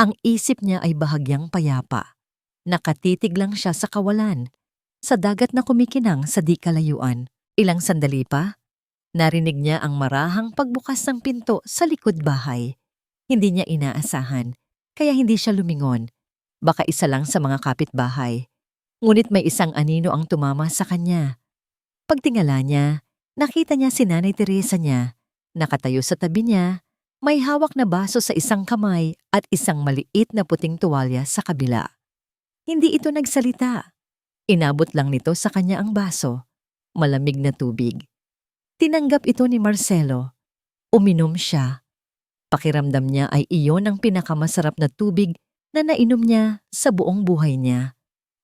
S1: ang isip niya ay bahagyang payapa. Nakatitig lang siya sa kawalan, sa dagat na kumikinang sa di kalayuan. Ilang sandali pa, narinig niya ang marahang pagbukas ng pinto sa likod bahay. Hindi niya inaasahan, kaya hindi siya lumingon. Baka isa lang sa mga kapitbahay. Ngunit may isang anino ang tumama sa kanya. Pagtingala niya, nakita niya si Nanay Teresa niya. Nakatayo sa tabi niya, may hawak na baso sa isang kamay at isang maliit na puting tuwalya sa kabila. Hindi ito nagsalita. Inabot lang nito sa kanya ang baso. Malamig na tubig. Tinanggap ito ni Marcelo. Uminom siya. Pakiramdam niya ay iyon ang pinakamasarap na tubig na nainom niya sa buong buhay niya.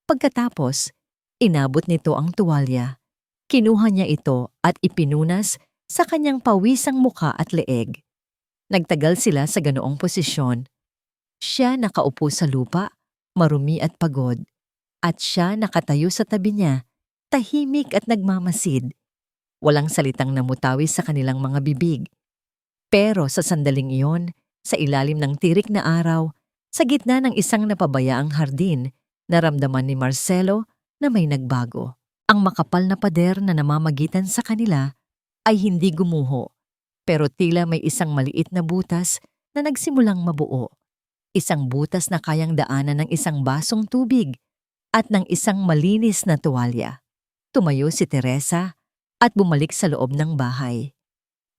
S1: Pagkatapos, inabot nito ang tuwalya. Kinuha niya ito at ipinunas sa kanyang pawisang muka at leeg. Nagtagal sila sa ganoong posisyon. Siya nakaupo sa lupa, marumi at pagod. At siya nakatayo sa tabi niya, tahimik at nagmamasid. Walang salitang namutawi sa kanilang mga bibig. Pero sa sandaling iyon, sa ilalim ng tirik na araw, sa gitna ng isang napabayaang hardin, naramdaman ni Marcelo na may nagbago. Ang makapal na pader na namamagitan sa kanila ay hindi gumuho, pero tila may isang maliit na butas na nagsimulang mabuo. Isang butas na kayang daanan ng isang basong tubig at ng isang malinis na tuwalya. Tumayo si Teresa at bumalik sa loob ng bahay.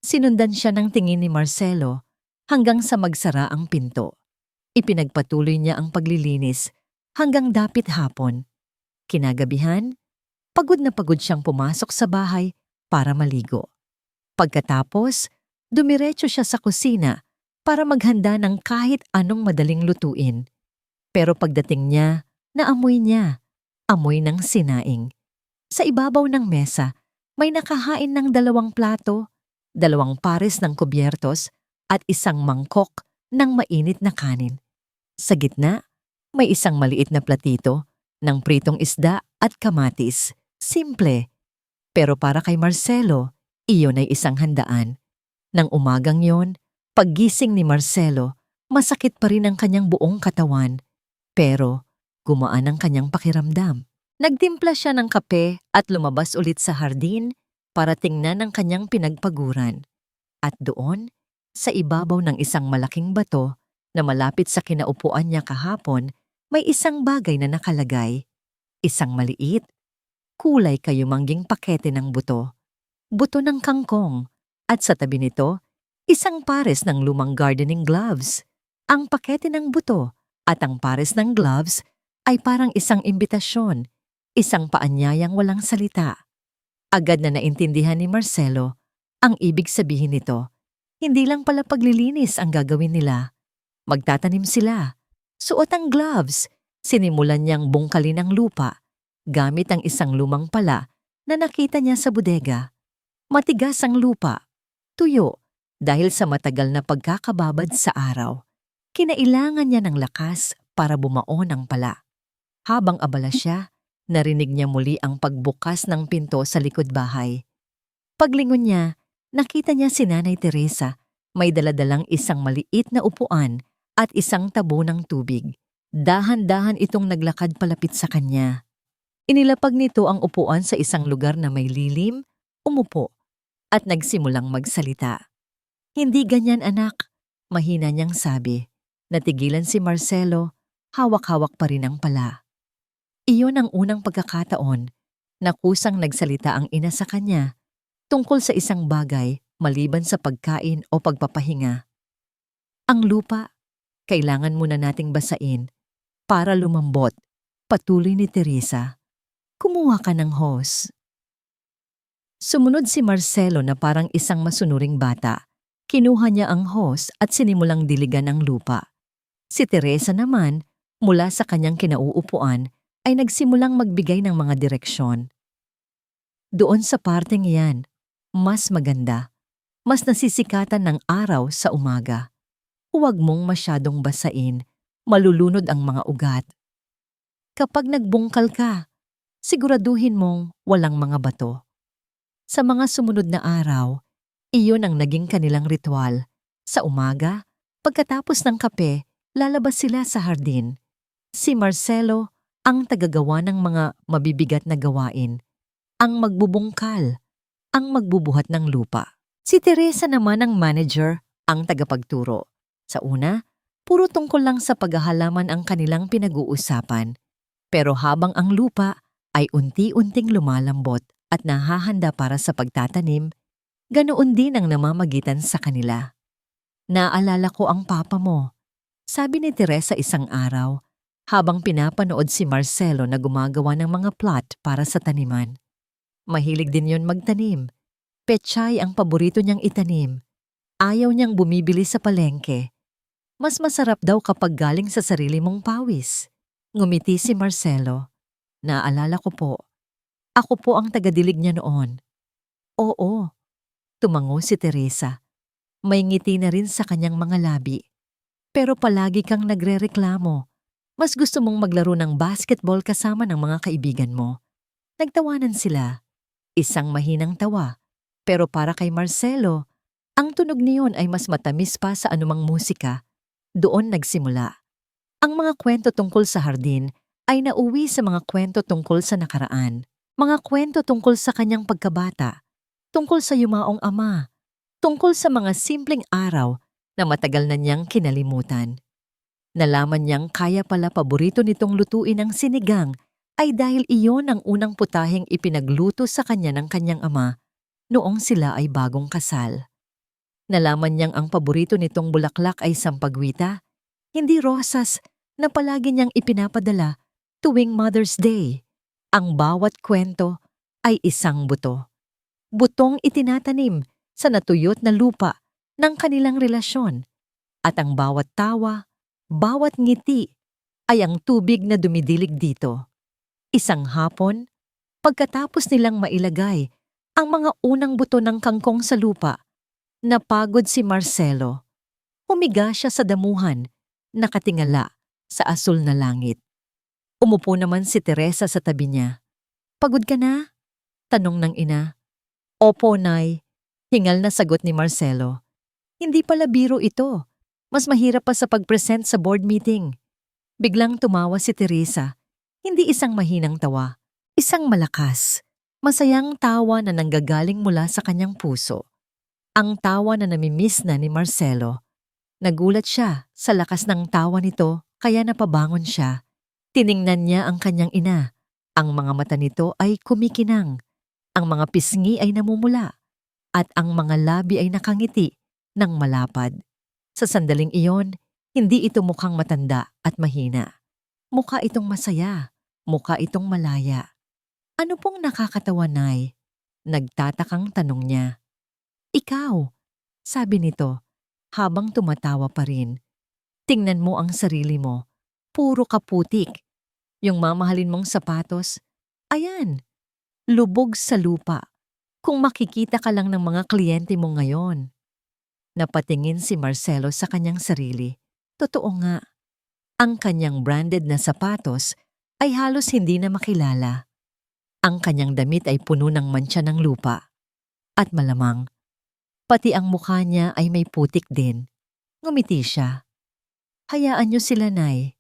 S1: Sinundan siya ng tingin ni Marcelo hanggang sa magsara ang pinto. Ipinagpatuloy niya ang paglilinis hanggang dapit hapon. Kinagabihan, pagod na pagod siyang pumasok sa bahay para maligo. Pagkatapos, dumiretso siya sa kusina para maghanda ng kahit anong madaling lutuin. Pero pagdating niya, naamoy niya, amoy ng sinaing. Sa ibabaw ng mesa, may nakahain ng 2 plato, 2 pares ng kubyertos at isang mangkok ng mainit na kanin. Sa gitna, may isang maliit na platito ng pritong isda at kamatis. Simple. Pero para kay Marcelo, iyon ay isang handaan. Nang umagang yon, paggising ni Marcelo, masakit pa rin ang kanyang buong katawan. Pero gumaan ang kanyang pakiramdam. Nagtimpla siya ng kape at lumabas ulit sa hardin para tingnan ang kanyang pinagpaguran. At doon, sa ibabaw ng isang malaking bato na malapit sa kinaupuan niya kahapon, may isang bagay na nakalagay. Isang maliit, kulay kayumangging pakete ng buto. Buto ng kangkong. At sa tabi nito, isang pares ng lumang gardening gloves. Ang pakete ng buto at ang pares ng gloves ay parang isang imbitasyon. Isang paanyayang walang salita. Agad na naintindihan ni Marcelo ang ibig sabihin nito. Hindi lang pala paglilinis ang gagawin nila. Magtatanim sila. Suot ang gloves. Sinimulan niyang bungkalin ang lupa gamit ang isang lumang pala na nakita niya sa bodega. Matigas ang lupa, tuyo, dahil sa matagal na pagkakababad sa araw. Kinailangan niya ng lakas para bumaon ang pala. Habang abala siya, narinig niya muli ang pagbukas ng pinto sa likod bahay. Paglingon niya, nakita niya si Nanay Teresa. May daladalang isang maliit na upuan at isang tabo ng tubig. Dahan-dahan itong naglakad palapit sa kanya. Inilapag nito ang upuan sa isang lugar na may lilim, umupo, at nagsimulang magsalita. "Hindi ganyan, anak," mahina niyang sabi. Natigilan si Marcelo, hawak-hawak pa rin ang pala. Iyon ang unang pagkakataon na kusang nagsalita ang ina sa kanya tungkol sa isang bagay maliban sa pagkain o pagpapahinga. "Ang lupa, kailangan muna nating basain para lumambot," patuloy ni Teresa. "Kumuha ka ng hose." Sumunod si Marcelo na parang isang masunuring bata. Kinuha niya ang hose at sinimulang diligan ang lupa. Si Teresa naman, mula sa kanyang kinauupuan, ay nagsimulang magbigay ng mga direksyon. "Doon sa parteng iyan, mas maganda. Mas nasisikatan ng araw sa umaga. Huwag mong masyadong basain, malulunod ang mga ugat. Kapag nagbungkal ka, siguraduhin mong walang mga bato." Sa mga sumunod na araw, iyon ang naging kanilang ritual. Sa umaga, pagkatapos ng kape, lalabas sila sa hardin. Si Marcelo ang tagagawa ng mga mabibigat na gawain, ang magbubungkal, ang magbubuhat ng lupa. Si Teresa naman ang manager, ang tagapagturo. Sa una, puro tungkol lang sa paghahalaman ang kanilang pinag-uusapan. Pero habang ang lupa ay unti-unting lumalambot at nahahanda para sa pagtatanim, ganoon din ang namamagitan sa kanila. "Naalala ko ang papa mo," sabi ni Teresa isang araw, habang pinapanood si Marcelo na gumagawa ng mga plot para sa taniman. Mahilig din yon magtanim. Pechay ang paborito niyang itanim. Ayaw niyang bumibili sa palengke. Mas masarap daw kapag galing sa sarili mong pawis. Ngumiti si Marcelo. "Naalala ko po. Ako po ang tagadilig niya noon." "Oo," tumango si Teresa. May ngiti na rin sa kanyang mga labi. "Pero palagi kang nagrereklamo. Mas gusto mong maglaro ng basketball kasama ng mga kaibigan mo." Nagtawanan sila. Isang mahinang tawa. Pero para kay Marcelo, ang tunog niyon ay mas matamis pa sa anumang musika. Doon nagsimula. Ang mga kwento tungkol sa hardin ay nauwi sa mga kwento tungkol sa nakaraan. Mga kwento tungkol sa kanyang pagkabata, tungkol sa yumaong ama, tungkol sa mga simpleng araw na matagal na niyang kinalimutan. Nalaman niyang kaya pala paborito nitong lutuin ang sinigang ay dahil iyon ang unang putaheng ipinagluto sa kanya ng kanyang ama noong sila ay bagong kasal. Nalaman niyang ang paborito nitong bulaklak ay sampagwita, hindi rosas na palagi niyang ipinapadala tuwing Mother's Day. Ang bawat kwento ay isang buto. Butong itinatanim sa natuyot na lupa ng kanilang relasyon. At ang bawat tawa, bawat ngiti ay ang tubig na dumidilig dito. Isang hapon, pagkatapos nilang mailagay ang mga unang buto ng kangkong sa lupa, napagod si Marcelo. Humiga siya sa damuhan, nakatingala sa asul na langit. Umupo naman si Teresa sa tabi niya. "Pagod ka na?" tanong ng ina. "Opo, Nay," hingal na sagot ni Marcelo. Hindi pala biro ito. Mas mahirap pa sa pag-present sa board meeting. Biglang tumawa si Teresa. Hindi isang mahinang tawa, isang malakas. Masayang tawa na nanggagaling mula sa kanyang puso. Ang tawa na namimiss na ni Marcelo. Nagulat siya sa lakas ng tawa nito kaya napabangon siya. Tiningnan niya ang kanyang ina. Ang mga mata nito ay kumikinang. Ang mga pisngi ay namumula. At ang mga labi ay nakangiti ng malapad. Sa sandaling iyon, hindi ito mukhang matanda at mahina. Mukha itong masaya. Mukha itong malaya. "Ano pong nakakatawa, Nay?" Nagtatakang tanong niya. "Ikaw," sabi nito, habang tumatawa pa rin. "Tingnan mo ang sarili mo. puro kaputik. Yung mamahalin mong sapatos, ayan, lubog sa lupa. Kung makikita ka lang ng mga kliyente mo ngayon. Napatingin si Marcelo sa kanyang sarili. Totoo nga, ang kanyang branded na sapatos ay halos hindi na makilala. Ang kanyang damit ay puno ng mantsa ng lupa. At malamang, pati ang mukha niya ay may putik din. Ngumiti siya. Hayaan niyo sila, Nay.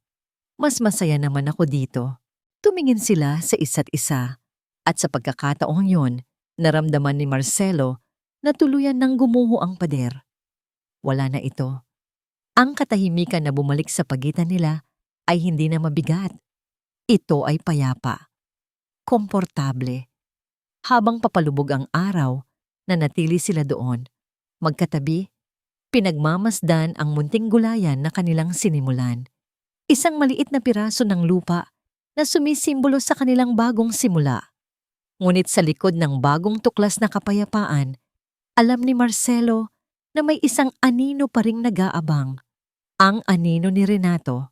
S1: Mas masaya naman ako dito. Tumingin sila sa isa't isa. At sa pagkakataong yon, naramdaman ni Marcelo na tuluyan ng gumuho ang pader. Wala na ito. Ang katahimikan na bumalik sa pagitan nila ay hindi na mabigat. Ito ay payapa. Komportable. Habang papalubog ang araw, nanatili sila doon. Magkatabi, pinagmamasdan ang munting gulayan na kanilang sinimulan. Isang maliit na piraso ng lupa na sumisimbolo sa kanilang bagong simula. Ngunit sa likod ng bagong tuklas na kapayapaan, alam ni Marcelo na may isang anino pa ring nag-aabang, ang anino ni Renato,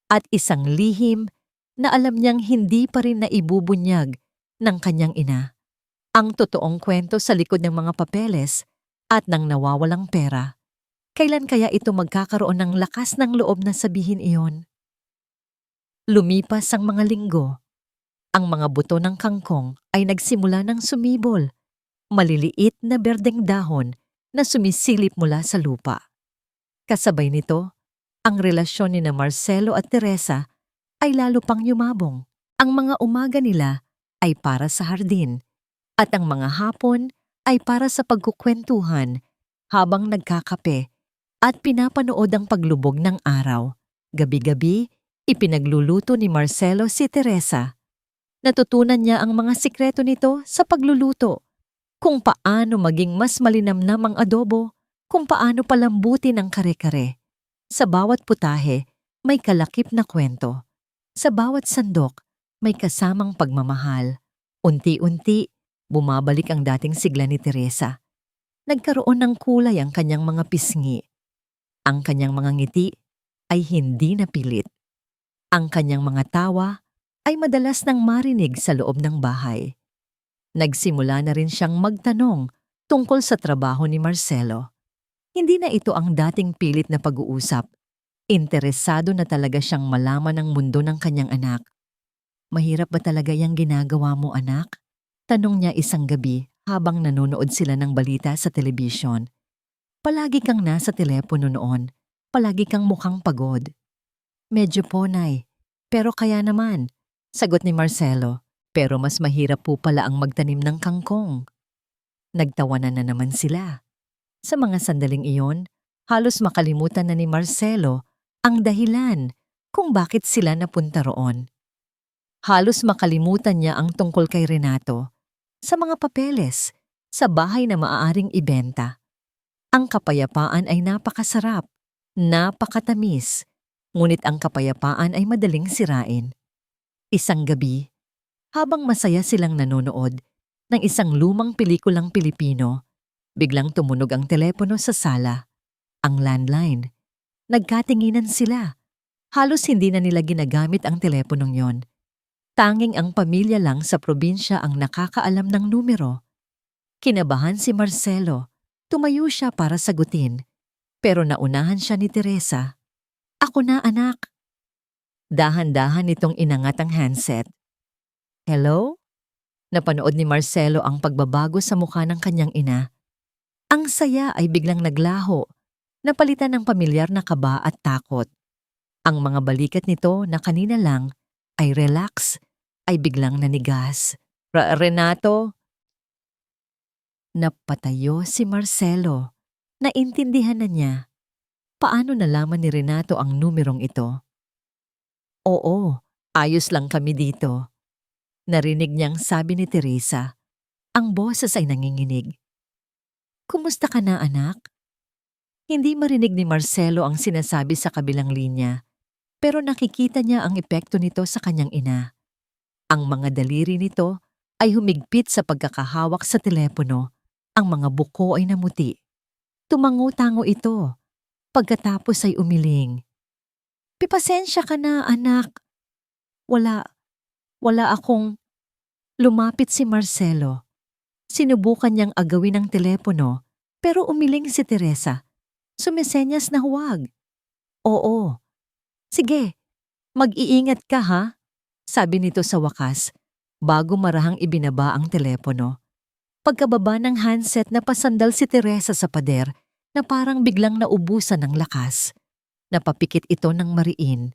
S1: at isang lihim na alam niyang hindi pa rin naibubunyag ng kanyang ina. Ang totoong kwento sa likod ng mga papeles at ng nawawalang pera. Kailan kaya ito magkakaroon ng lakas ng loob na sabihin iyon? Lumipas ang mga linggo. Ang mga buto ng kangkong ay nagsimula ng sumibol, maliliit na berdeng dahon na sumisilip mula sa lupa. Kasabay nito, ang relasyon ni na Marcelo at Teresa ay lalo pang yumabong. Ang mga umaga nila ay para sa hardin at ang mga hapon ay para sa pagkukwentuhan habang nagkakape at pinapanood ang paglubog ng araw. Gabi-gabi, ipinagluluto ni Marcelo si Teresa. Natutunan niya ang mga sikreto nito sa pagluluto. Kung paano maging mas malinamnam ang adobo, kung paano palambutin ang kare-kare. Sa bawat putahe, may kalakip na kwento. Sa bawat sandok, may kasamang pagmamahal. Unti-unti, bumabalik ang dating sigla ni Teresa. Nagkaroon ng kulay ang kanyang mga pisngi. Ang kanyang mga ngiti ay hindi napilit. Ang kanyang mga tawa ay madalas nang marinig sa loob ng bahay. Nagsimula na rin siyang magtanong tungkol sa trabaho ni Marcelo. Hindi na ito ang dating pilit na pag-uusap. Interesado na talaga siyang malaman ang mundo ng kanyang anak. Mahirap ba talaga yung ginagawa mo, anak? Tanong niya isang gabi habang nanonood sila ng balita sa telebisyon. Palagi kang nasa telepono noon. Palagi kang mukhang pagod. Medyo po, Nay. Pero kaya naman, sagot ni Marcelo. Pero mas mahirap po pala ang magtanim ng kangkong. Nagtawanan na naman sila. Sa mga sandaling iyon, halos makalimutan na ni Marcelo ang dahilan kung bakit sila napunta roon. Halos makalimutan niya ang tungkol kay Renato, sa mga papeles, sa bahay na maaaring ibenta. Ang kapayapaan ay napakasarap, napakatamis, ngunit ang kapayapaan ay madaling sirain. Isang gabi, habang masaya silang nanonood ng isang lumang pelikulang Pilipino, biglang tumunog ang telepono sa sala, ang landline. Nagkatinginan sila. Halos hindi na nila ginagamit ang teleponong yon. Tanging ang pamilya lang sa probinsya ang nakakaalam ng numero. Kinabahan si Marcelo. Tumayo siya para sagutin. Pero naunahan siya ni Teresa. Ako na, anak. Dahan-dahan nitong inangat ang handset. Hello? Napanood ni Marcelo ang pagbabago sa mukha ng kanyang ina. Ang saya ay biglang naglaho, napalitan ng pamilyar na kaba at takot. Ang mga balikat nito na kanina lang ay relax, ay biglang nanigas. Renato? Napatayo si Marcelo. Naintindihan na niya. Paano nalaman ni Renato ang numerong ito? Oo, ayos lang kami dito. Narinig niyang sabi ni Teresa. Ang boses ay nanginginig. Kumusta ka na, anak? Hindi marinig ni Marcelo ang sinasabi sa kabilang linya, pero nakikita niya ang epekto nito sa kanyang ina. Ang mga daliri nito ay humigpit sa pagkakahawak sa telepono. Ang mga buko ay namuti. Tumango-tango ito. Pagkatapos ay umiling. Pasensya ka na, anak. Wala, wala akong... Lumapit si Marcelo. Sinubukan niyang agawin ang telepono, pero umiling si Teresa. Sumisenyas na huwag. Oo. Sige, mag-iingat ka ha, sabi nito sa wakas, bago marahang ibinaba ang telepono. Pagkababa ng handset na pasandal si Teresa sa pader na parang biglang naubusan ng lakas. Napapikit ito ng mariin.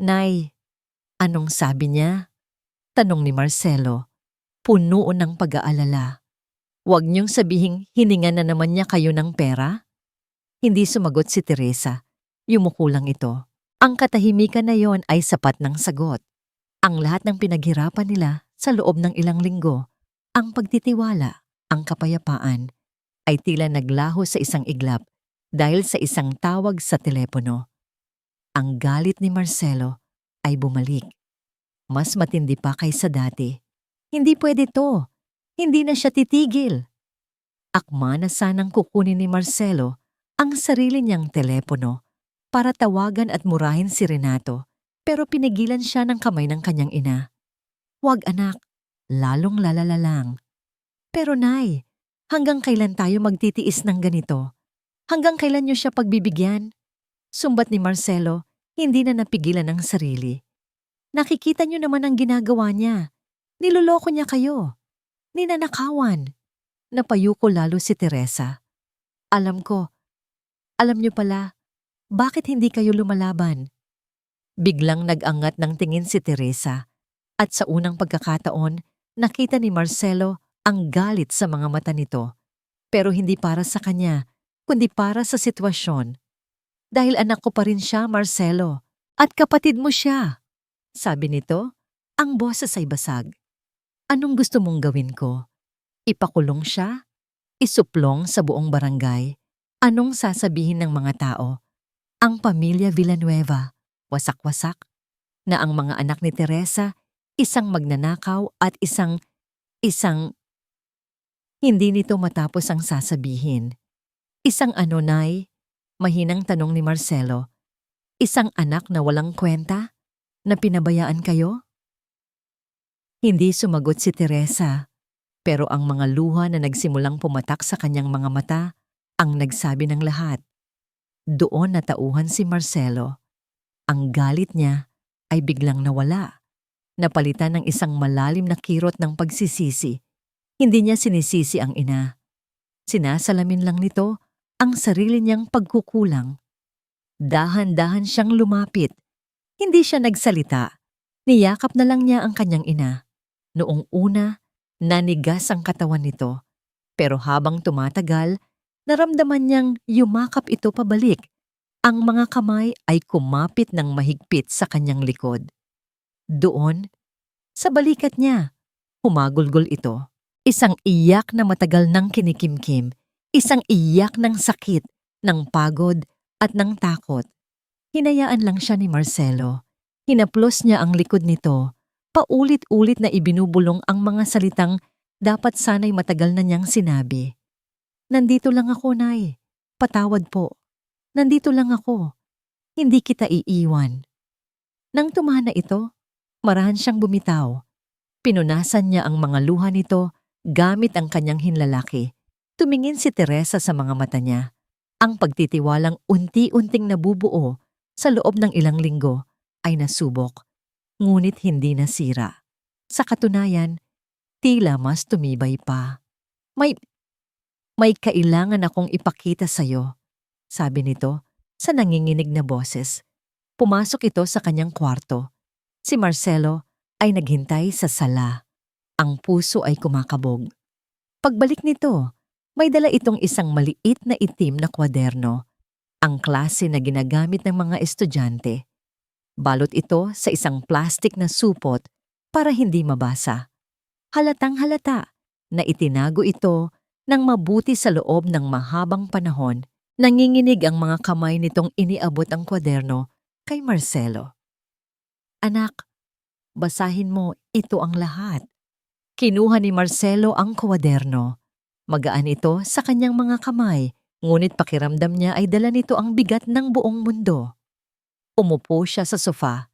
S1: Nay, anong sabi niya? Tanong ni Marcelo, puno ng pag-aalala. Huwag niyong sabihing hiningan na naman niya kayo ng pera? Hindi sumagot si Teresa. Yumuko lang ito. Ang katahimikan na yon ay sapat ng sagot. Ang lahat ng pinaghirapan nila sa loob ng ilang linggo, ang pagtitiwala, ang kapayapaan, ay tila naglaho sa isang iglap dahil sa isang tawag sa telepono. Ang galit ni Marcelo ay bumalik. Mas matindi pa kaysa dati. Hindi pwede to. Hindi na siya titigil. Akma na sanang kukunin ni Marcelo ang sarili niyang telepono para tawagan at murahin si Renato, pero pinigilan siya ng kamay ng kanyang ina. Huwag anak, lalong lalala lang. Pero nay, hanggang kailan tayo magtitiis ng ganito? Hanggang kailan niyo siya pagbibigyan? Sumbat ni Marcelo, hindi na napigilan ang sarili. Nakikita niyo naman ang ginagawa niya. Niloloko niya kayo. Ninanakawan. Napayuko lalo si Teresa. Alam ko. Alam niyo pala, bakit hindi kayo lumalaban? Biglang nag-angat ng tingin si Teresa at sa unang pagkakataon, nakita ni Marcelo ang galit sa mga mata nito. Pero hindi para sa kanya, kundi para sa sitwasyon. Dahil anak ko pa rin siya, Marcelo, at kapatid mo siya. Sabi nito, ang boses ay basag. Anong gusto mong gawin ko? Ipakulong siya? Isuplong sa buong barangay? Anong sasabihin ng mga tao? Ang pamilya Villanueva, wasak-wasak, na ang mga anak ni Teresa, isang magnanakaw at isang... Hindi nito matapos ang sasabihin. Isang ano, nay? Mahinang tanong ni Marcelo. Isang anak na walang kwenta? Na pinabayaan kayo? Hindi sumagot si Teresa, pero ang mga luha na nagsimulang pumatak sa kanyang mga mata ang nagsabi ng lahat. Doon natauhan si Marcelo. Ang galit niya ay biglang nawala. Napalitan ng isang malalim na kirot ng pagsisisi. Hindi niya sinisisi ang ina. Sinasalamin lang nito ang sarili niyang pagkukulang. Dahan-dahan siyang lumapit. Hindi siya nagsalita. Niyakap na lang niya ang kanyang ina. Noong una, nanigas ang katawan nito. Pero habang tumatagal, naramdaman niyang yumakap ito pabalik. Ang mga kamay ay kumapit ng mahigpit sa kanyang likod. Doon, sa balikat niya, humagulgol ito. Isang iyak na matagal nang kinikimkim. Isang iyak ng sakit, ng pagod at ng takot. Hinayaan lang siya ni Marcelo. Hinaplos niya ang likod nito. Paulit-ulit na ibinubulong ang mga salitang dapat sana'y matagal na niyang sinabi. Nandito lang ako, nay. Patawad po. Nandito lang ako. Hindi kita iiwan. Nang tumana ito, marahan siyang bumitaw. Pinunasan niya ang mga luha nito gamit ang kanyang hinlalaki. Tumingin si Teresa sa mga mata niya. Ang pagtitiwalang unti-unting nabubuo sa loob ng ilang linggo ay nasubok, ngunit hindi nasira. Sa katunayan, tila mas tumibay pa. May kailangan akong ipakita sa'yo, sabi nito sa nanginginig na boses. Pumasok ito sa kanyang kwarto. Si Marcelo ay naghintay sa sala. Ang puso ay kumakabog. Pagbalik nito, may dala itong isang maliit na itim na kwaderno. Ang klase na ginagamit ng mga estudyante. Balot ito sa isang plastik na supot para hindi mabasa. Halatang halata na itinago ito ng mabuti sa loob ng mahabang panahon. Nanginginig ang mga kamay nitong iniabot ang kwaderno kay Marcelo. Anak, basahin mo, ito ang lahat. Kinuha ni Marcelo ang kwaderno. Magaan ito sa kanyang mga kamay, ngunit pakiramdam niya ay dala nito ang bigat ng buong mundo. Umupo siya sa sofa.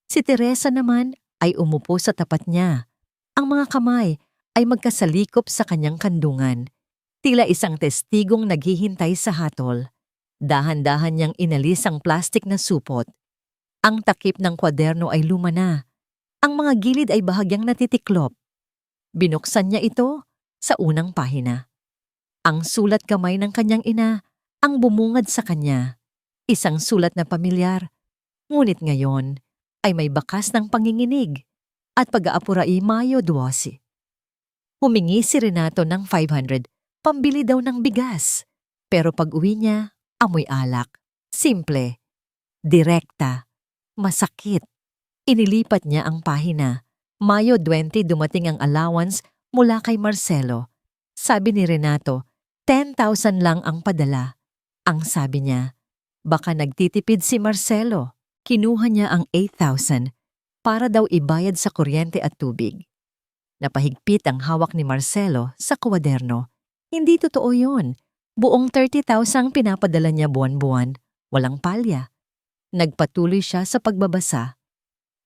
S1: Si Teresa naman ay umupo sa tapat niya. Ang mga kamay ay magkasalikop sa kanyang kandungan. Tila isang testigong naghihintay sa hatol. Dahan-dahan niyang inalis ang plastik na supot. Ang takip ng kwaderno ay luma na. Ang mga gilid ay bahagyang natitiklop. Binuksan niya ito sa unang pahina. Ang sulat kamay ng kanyang ina ang bumungad sa kanya. Isang sulat na pamilyar. Ngunit ngayon ay may bakas ng panginginig at pag-aapurai Mayo 12. Humingi si Renato ng 500, pambili daw ng bigas. Pero pag-uwi niya, amoy alak. Simple, direkta, masakit. Inilipat niya ang pahina. Mayo 20 dumating ang allowance mula kay Marcelo. Sabi ni Renato, 10,000 lang ang padala. Ang sabi niya, baka nagtitipid si Marcelo. Kinuha niya ang 8,000 para daw ibayad sa kuryente at tubig. Napahigpit ang hawak ni Marcelo sa kwaderno. Hindi totoo yun. Buong 30,000 pinapadala niya buwan-buwan. Walang palya. Nagpatuloy siya sa pagbabasa.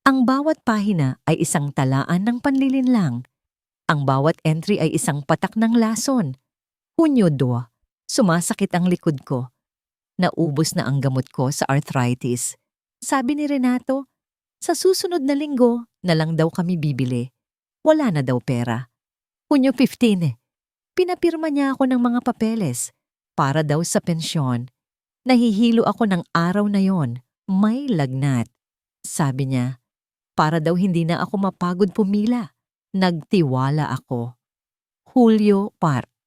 S1: Ang bawat pahina ay isang talaan ng panlilinlang. Ang bawat entry ay isang patak ng lason. Hunyo 2, sumasakit ang likod ko. Naubos na ang gamot ko sa arthritis. Sabi ni Renato, sa susunod na linggo na lang daw kami bibili. Wala na daw pera. Hunyo 15, pinapirma niya ako ng mga papeles para daw sa pensyon. Nahihilo ako ng araw na yon. May lagnat. Sabi niya, para daw hindi na ako mapagod pumila. Nagtiwala ako. Hulyo 4.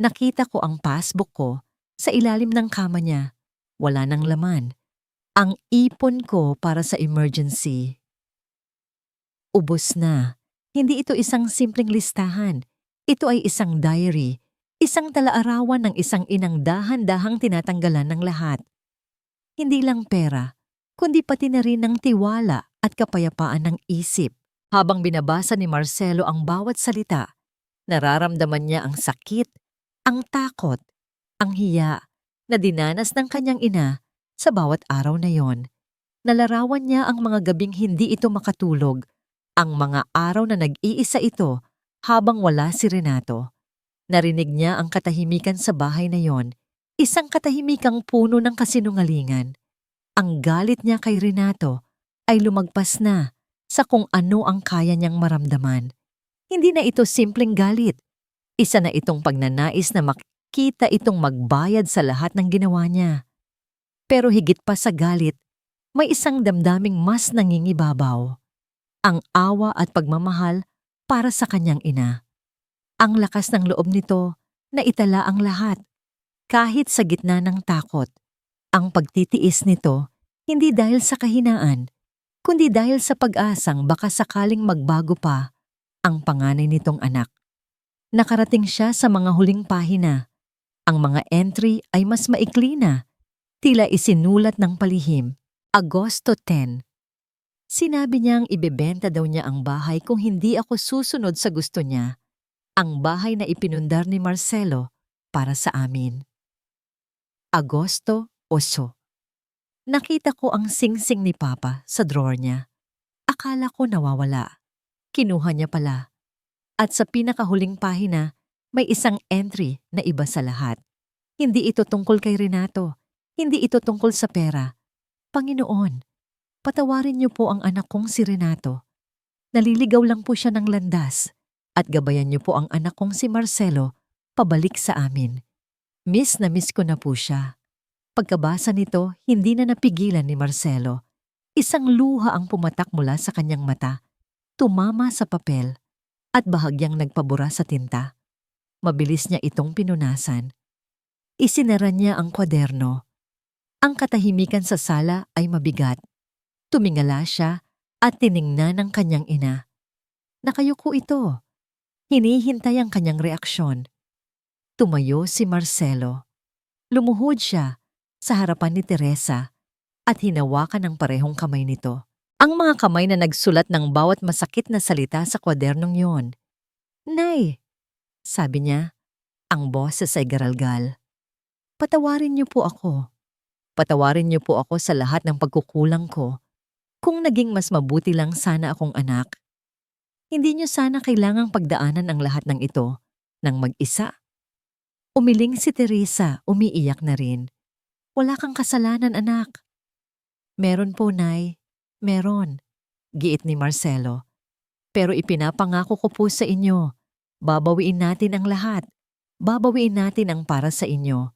S1: Nakita ko ang passbook ko sa ilalim ng kama niya. Wala nang laman. Ang ipon ko para sa emergency. Ubos na. Hindi ito isang simpleng listahan. Ito ay isang diary. Isang talaarawan ng isang inang dahan-dahang tinatanggalan ng lahat. Hindi lang pera, kundi pati na rin ng tiwala at kapayapaan ng isip. Habang binabasa ni Marcelo ang bawat salita, nararamdaman niya ang sakit, ang takot, ang hiya na dinanas ng kanyang ina sa bawat araw na yon. Nalarawan niya ang mga gabing hindi ito makatulog, ang mga araw na nag-iisa ito habang wala si Renato. Narinig niya ang katahimikan sa bahay na yon, isang katahimikang puno ng kasinungalingan. Ang galit niya kay Renato ay lumagpas na sa kung ano ang kaya niyang maramdaman. Hindi na ito simpleng galit. Isa na itong pagnanais na makita itong magbayad sa lahat ng ginawa niya. Pero higit pa sa galit, may isang damdaming mas nangingibabaw. Ang awa at pagmamahal para sa kanyang ina. Ang lakas ng loob nito na itala ang lahat, kahit sa gitna ng takot. Ang pagtitiis nito, hindi dahil sa kahinaan, kundi dahil sa pag-asang baka sakaling magbago pa ang panganay nitong anak. Nakarating siya sa mga huling pahina. Ang mga entry ay mas maikli na, tila isinulat ng palihim. Agosto 10. Sinabi niyang ibebenta daw niya ang bahay kung hindi ako susunod sa gusto niya. Ang bahay na ipinundar ni Marcelo para sa amin. Agosto 8. Nakita ko ang singsing ni Papa sa drawer niya. Akala ko nawawala. Kinuha niya pala. At sa pinakahuling pahina, may isang entry na iba sa lahat. Hindi ito tungkol kay Renato. Hindi ito tungkol sa pera. Panginoon, patawarin niyo po ang anak kong si Renato. Naliligaw lang po siya ng landas. At gabayan niyo po ang anak kong si Marcelo pabalik sa amin. Miss na miss ko na po siya. Pagkabasa nito, hindi na napigilan ni Marcelo. Isang luha ang pumatak mula sa kanyang mata, tumama sa papel, at bahagyang nagpabura sa tinta. Mabilis niya itong pinunasan. Isinara niya ang kwaderno. Ang katahimikan sa sala ay mabigat. Tumingala siya at tiningnan ang kanyang ina. Nakayuko ito. Hinihintay ang kanyang reaksyon. Tumayo si Marcelo. Lumuhod siya sa harapan ni Teresa at hinawakan ang parehong kamay nito. Ang mga kamay na nagsulat ng bawat masakit na salita sa kwadernong yon. Nay, sabi niya, ang boses ay garalgal. Patawarin niyo po ako. Patawarin niyo po ako sa lahat ng pagkukulang ko. Kung naging mas mabuti lang sana akong anak, hindi niyo sana kailangang pagdaanan ang lahat ng ito ng mag-isa. Umiling si Teresa, umiiyak na rin. Wala kang kasalanan, anak. Meron po, Nay. Meron, giit ni Marcelo. Pero ipinapangako ko po sa inyo, babawiin natin ang lahat. Babawiin natin ang para sa inyo.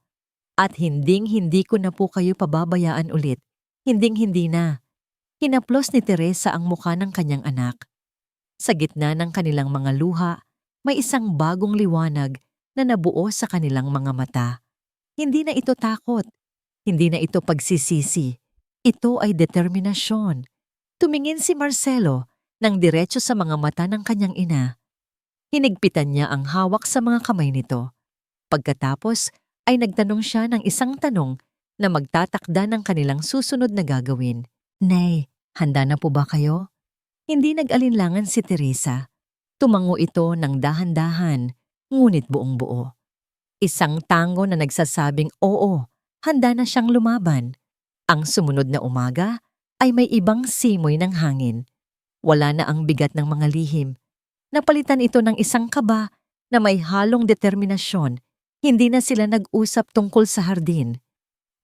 S1: At hinding-hindi ko na po kayo pababayaan ulit. Hinding-hindi na. Hinaplos ni Teresa ang mukha ng kanyang anak. Sa gitna ng kanilang mga luha, may isang bagong liwanag na nabuo sa kanilang mga mata. Hindi na ito takot. Hindi na ito pagsisisi. Ito ay determinasyon. Tumingin si Marcelo ng diretso sa mga mata ng kanyang ina. Hinigpitan niya ang hawak sa mga kamay nito. Pagkatapos ay nagtanong siya ng isang tanong na magtatakda ng kanilang susunod na gagawin. Nay, handa na po ba kayo? Hindi nag-alinlangan si Teresa. Tumango ito ng dahan-dahan, ngunit buong-buo. Isang tango na nagsasabing oo, handa na siyang lumaban. Ang sumunod na umaga ay may ibang simoy ng hangin. Wala na ang bigat ng mga lihim. Napalitan ito ng isang kaba na may halong determinasyon. Hindi na sila nag-usap tungkol sa hardin.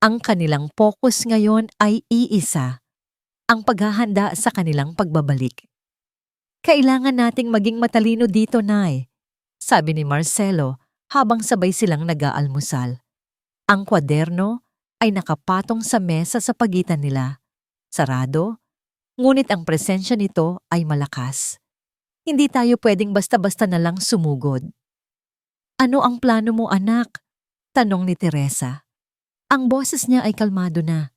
S1: Ang kanilang focus ngayon ay iisa. Ang paghahanda sa kanilang pagbabalik. Kailangan nating maging matalino dito, Nay, sabi ni Marcelo habang sabay silang nag-aalmusal. Ang kwaderno ay nakapatong sa mesa sa pagitan nila. Sarado, ngunit ang presensya nito ay malakas. Hindi tayo pwedeng basta-basta na lang sumugod. Ano ang plano mo, anak? Tanong ni Teresa. Ang boses niya ay kalmado na.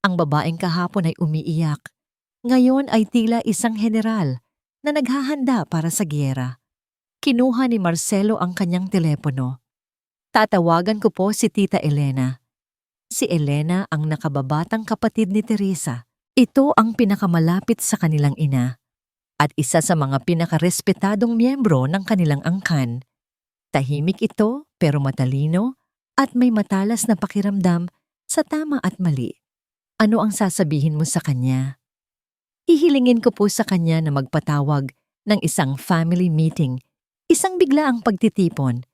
S1: Ang babaeng kahapon ay umiiyak. Ngayon ay tila isang general na naghahanda para sa giyera. Kinuha ni Marcelo ang kanyang telepono. Tatawagan ko po si Tita Elena. Si Elena ang nakababatang kapatid ni Teresa. Ito ang pinakamalapit sa kanilang ina at isa sa mga pinakarespetadong miyembro ng kanilang angkan. Tahimik ito pero matalino at may matalas na pakiramdam sa tama at mali. Ano ang sasabihin mo sa kanya? Hihilingin ko po sa kanya na magpatawag ng isang family meeting, isang biglaang pagtitipon.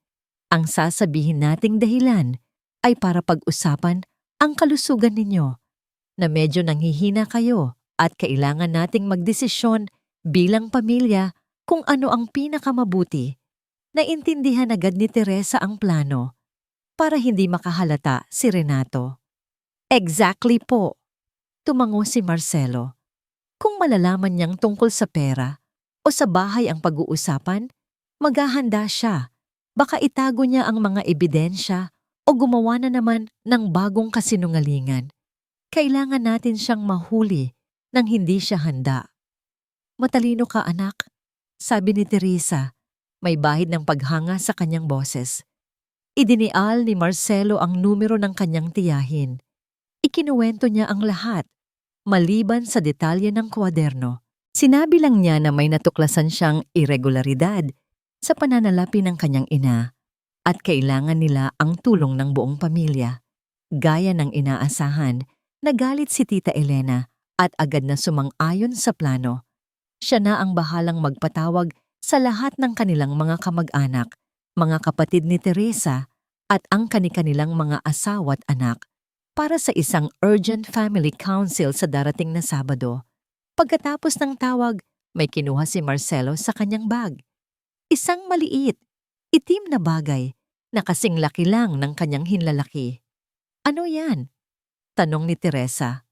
S1: Ang sasabihin nating dahilan ay para pag-usapan ang kalusugan ninyo, na medyo nanghihina kayo at kailangan nating magdesisyon bilang pamilya kung ano ang pinakamabuti. Naintindihan agad ni Teresa ang plano para hindi makahalata si Renato. Exactly po, tumango si Marcelo. Kung malalaman niyang tungkol sa pera o sa bahay ang pag-uusapan, maghahanda siya. Baka itago niya ang mga ebidensya o gumawa na naman ng bagong kasinungalingan. Kailangan natin siyang mahuli nang hindi siya handa. Matalino ka, anak, sabi ni Teresa. May bahid ng paghanga sa kanyang boses. Idinial ni Marcelo ang numero ng kanyang tiyahin. Ikinuwento niya ang lahat, maliban sa detalye ng kwaderno. Sinabi lang niya na may natuklasan siyang irregularidad sa pananalapi ng kanyang ina at kailangan nila ang tulong ng buong pamilya. Gaya ng inaasahan, nagalit si Tita Elena at agad na sumang-ayon sa plano. Siya na ang bahalang magpatawag sa lahat ng kanilang mga kamag-anak, mga kapatid ni Teresa at ang kani-kanilang mga asawa at anak para sa isang urgent family council sa darating na Sabado. Pagkatapos ng tawag, may kinuha si Marcelo sa kanyang bag. Isang maliit, itim na bagay na kasing laki lang ng kanyang hinlalaki. Ano yan? Tanong ni Teresa.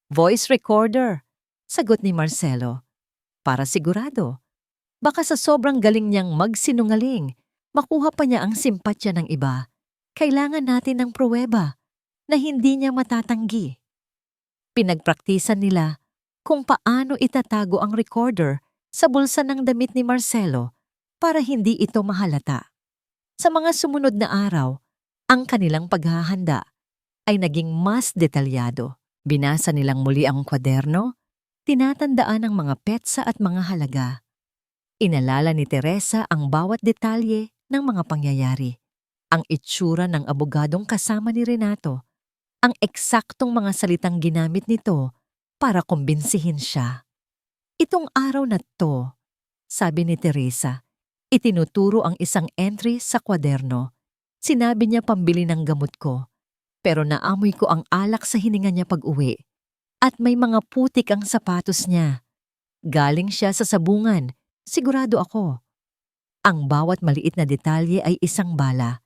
S1: Voice recorder, sagot ni Marcelo. Para sigurado. Baka sa sobrang galing niyang magsinungaling, makuha pa niya ang simpatya ng iba. Kailangan natin ng pruweba na hindi niya matatanggi. Pinagpraktisan nila kung paano itatago ang recorder sa bulsa ng damit ni Marcelo para hindi ito mahalata. Sa mga sumunod na araw, ang kanilang paghahanda ay naging mas detalyado. Binasa nilang muli ang kwaderno, tinatandaan ang mga petsa at mga halaga. Inalala ni Teresa ang bawat detalye ng mga pangyayari. Ang itsura ng abogadong kasama ni Renato, ang eksaktong mga salitang ginamit nito para kumbinsihin siya. Itong araw na to, sabi ni Teresa, itinuturo ang isang entry sa kwaderno. Sinabi niya pambili ng gamot ko, pero naamoy ko ang alak sa hininga niya pag-uwi. At may mga putik ang sapatos niya. Galing siya sa sabungan, sigurado ako. Ang bawat maliit na detalye ay isang bala.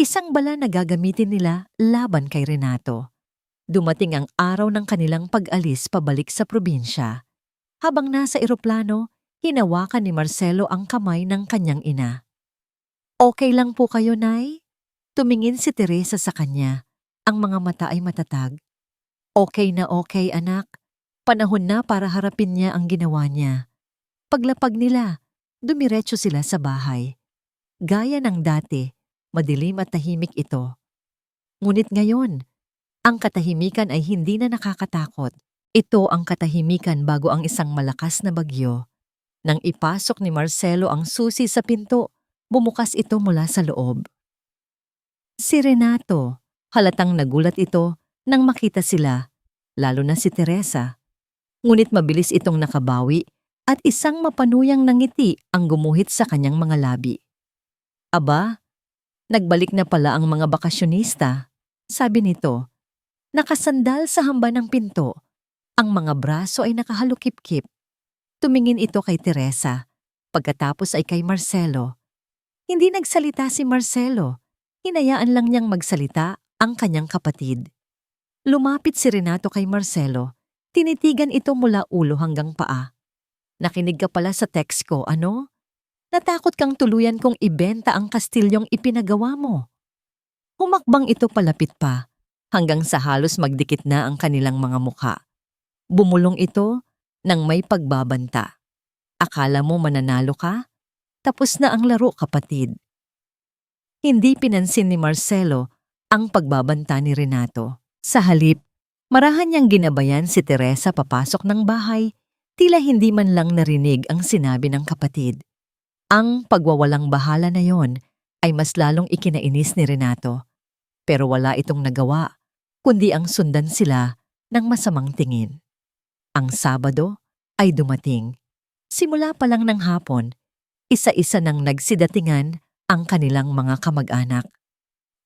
S1: Isang bala na gagamitin nila laban kay Renato. Dumating ang araw ng kanilang pag-alis pabalik sa probinsya. Habang nasa eroplano, hinawakan ni Marcelo ang kamay ng kanyang ina. "Okay lang po kayo, Nay?" Tumingin si Teresa sa kanya. Ang mga mata ay matatag. "Okay na okay, anak. Panahon na para harapin niya ang ginawa niya." Paglapag nila, dumiretso sila sa bahay. Gaya ng dati, madilim at tahimik ito. Ngunit ngayon, ang katahimikan ay hindi na nakakatakot. Ito ang katahimikan bago ang isang malakas na bagyo. Nang ipasok ni Marcelo ang susi sa pinto, bumukas ito mula sa loob. Si Renato, halatang nagulat ito nang makita sila, lalo na si Teresa. Ngunit mabilis itong nakabawi at isang mapanuyang ngiti ang gumuhit sa kanyang mga labi. "Aba, nagbalik na pala ang mga bakasyonista," sabi nito. Nakasandal sa hamba ng pinto, ang mga braso ay nakahalukip-kip. Tumingin ito kay Teresa, pagkatapos ay kay Marcelo. Hindi nagsalita si Marcelo, hinayaan lang niyang magsalita ang kanyang kapatid. Lumapit si Renato kay Marcelo, tinitigan ito mula ulo hanggang paa. "Nakinig ka pala sa text ko, ano? Natakot kang tuluyan kong ibenta ang kastilyong ipinagawa mo." Humakbang ito palapit pa, hanggang sa halos magdikit na ang kanilang mga mukha. Bumulong ito nang may pagbabanta. "Akala mo mananalo ka? Tapos na ang laro, kapatid." Hindi pinansin ni Marcelo ang pagbabanta ni Renato. Sa halip, marahan niyang ginabayan si Teresa papasok ng bahay, tila hindi man lang narinig ang sinabi ng kapatid. Ang pagwawalang bahala na yon ay mas lalong ikinainis ni Renato. Pero wala itong nagawa, kundi ang sundan sila ng masamang tingin. Ang Sabado ay dumating. Simula pa lang ng hapon, isa-isa nang nagsidatingan ang kanilang mga kamag-anak.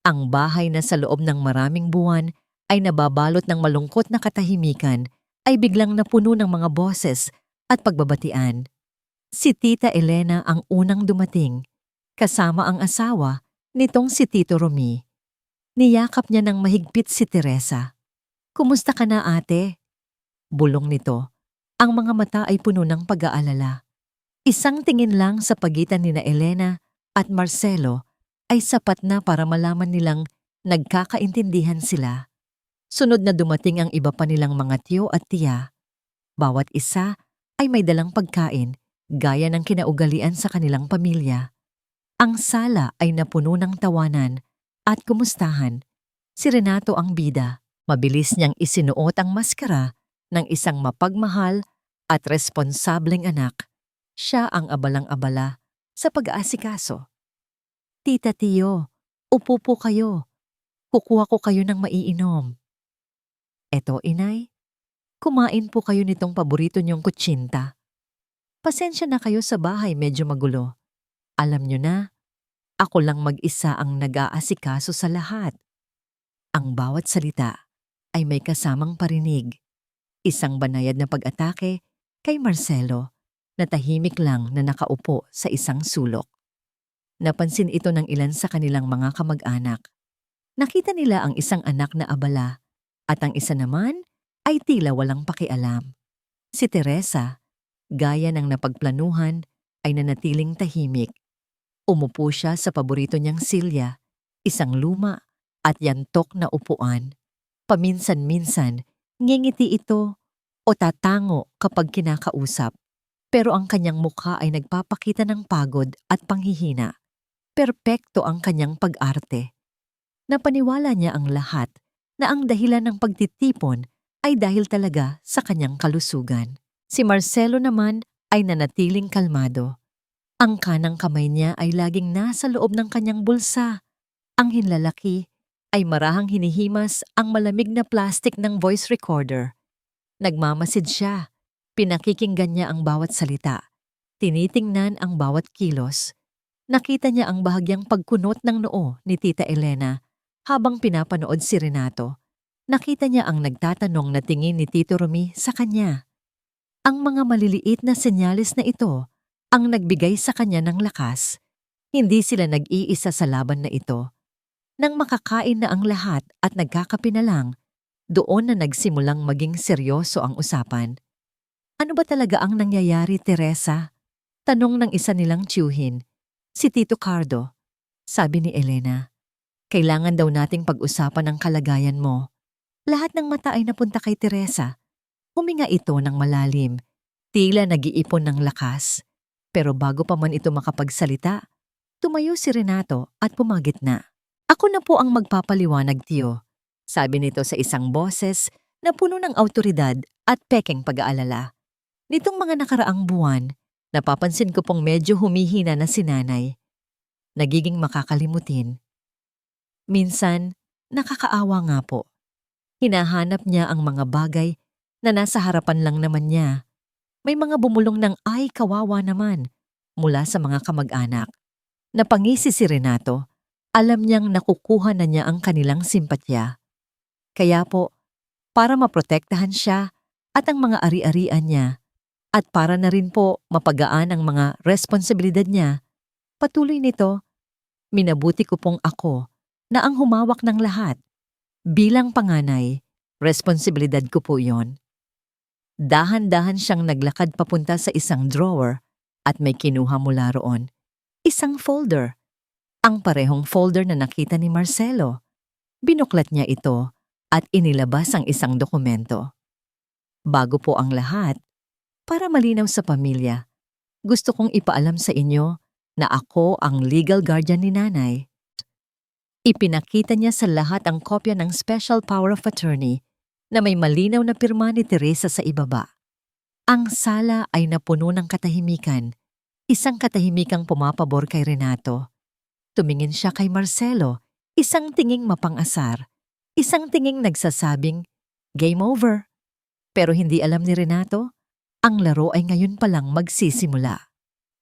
S1: Ang bahay na sa loob ng maraming buwan ay nababalot ng malungkot na katahimikan ay biglang napuno ng mga boses at pagbabatian. Si Tita Elena ang unang dumating, kasama ang asawa nitong si Tito Romy. Niyakap niya ng mahigpit si Teresa. "Kumusta ka na, ate?" Bulong nito. Ang mga mata ay puno ng pag-aalala. Isang tingin lang sa pagitan nina Elena at Marcelo ay sapat na para malaman nilang nagkakaintindihan sila. Sunod na dumating ang iba pa nilang mga tiyo at tiya. Bawat isa ay may dalang pagkain, gaya ng kinaugalian sa kanilang pamilya. Ang sala ay napuno ng tawanan at kumustahan. Si Renato ang bida. Mabilis niyang isinuot ang maskara ng isang mapagmahal at responsableng anak. Siya ang abalang-abala sa pag-aasikaso. "Tita Tiyo, upo po kayo. Kukuha ko kayo ng maiinom." "Eto, inay, kumain po kayo nitong paborito niyong kutsinta. Pasensya na kayo sa bahay, medyo magulo. Alam niyo na, ako lang mag-isa ang nag-aasikaso sa lahat." Ang bawat salita ay may kasamang parinig. Isang banayad na pag-atake kay Marcelo na tahimik lang na nakaupo sa isang sulok. Napansin ito ng ilan sa kanilang mga kamag-anak. Nakita nila ang isang anak na abala at ang isa naman ay tila walang pakialam. Si Teresa, gaya ng napagplanuhan, ay nanatiling tahimik. Umupo siya sa paborito niyang silya, isang luma at yantok na upuan. Paminsan-minsan, ngingiti ito o tatango kapag kinakausap. Pero ang kanyang mukha ay nagpapakita ng pagod at panghihina. Perpekto ang kanyang pag-arte. Napaniwala niya ang lahat na ang dahilan ng pagtitipon ay dahil talaga sa kanyang kalusugan. Si Marcelo naman ay nanatiling kalmado. Ang kanang kamay niya ay laging nasa loob ng kanyang bulsa. Ang hinlalaki ay marahang hinihimas ang malamig na plastic ng voice recorder. Nagmamasid siya. Pinakikinggan niya ang bawat salita. Tinitingnan ang bawat kilos. Nakita niya ang bahagyang pagkunot ng noo ni Tita Elena habang pinapanood si Renato. Nakita niya ang nagtatanong na tingin ni Tito Romy sa kanya. Ang mga maliliit na senyales na ito ang nagbigay sa kanya ng lakas. Hindi sila nag-iisa sa laban na ito. Nang makakain na ang lahat at nagkakape na lang, doon na nagsimulang maging seryoso ang usapan. Ano ba talaga ang nangyayari, Teresa? Tanong ng isa nilang tiyuhin, si Tito Cardo. Sabi ni Elena, kailangan daw nating pag-usapan ang kalagayan mo. Lahat ng mata ay napunta kay Teresa. Huminga ito ng malalim, tila nag-iipon ng lakas. Pero bago pa man ito makapagsalita, tumayo si Renato at pumagit na. Ako na po ang magpapaliwanag, tiyo. Sabi nito sa isang boses na puno ng awtoridad at pekeng pag-aalala. Nitong mga nakaraang buwan, napapansin ko pong medyo humihina na si nanay. Nagiging makakalimutin. Minsan, nakakaawa nga po. Hinahanap niya ang mga bagay na nasa harapan lang naman niya. May mga bumulong ng ay kawawa naman mula sa mga kamag-anak. Napangisi si Renato, alam niyang nakukuha na niya ang kanilang simpatya. Kaya po, para maprotektahan siya at ang mga ari-arian niya, at para na rin po mapagaan ang mga responsibilidad niya, patuloy nito, minabuti ko pong ako na ang humawak ng lahat. Bilang panganay, responsibilidad ko po yon. Dahan-dahan siyang naglakad papunta sa isang drawer at may kinuha mula roon. Isang folder. Ang parehong folder na nakita ni Marcelo. Binuklat niya ito at inilabas ang isang dokumento. Bago po ang lahat, para malinaw sa pamilya, gusto kong ipaalam sa inyo na ako ang legal guardian ni nanay. Ipinakita niya sa lahat ang kopya ng Special Power of Attorney na may malinaw na pirma ni Teresa sa ibaba. Ang sala ay napuno ng katahimikan, isang katahimikang pumapabor kay Renato. Tumingin siya kay Marcelo, isang tinging mapang-asar, isang tinging nagsasabing, game over. Pero hindi alam ni Renato, ang laro ay ngayon palang magsisimula.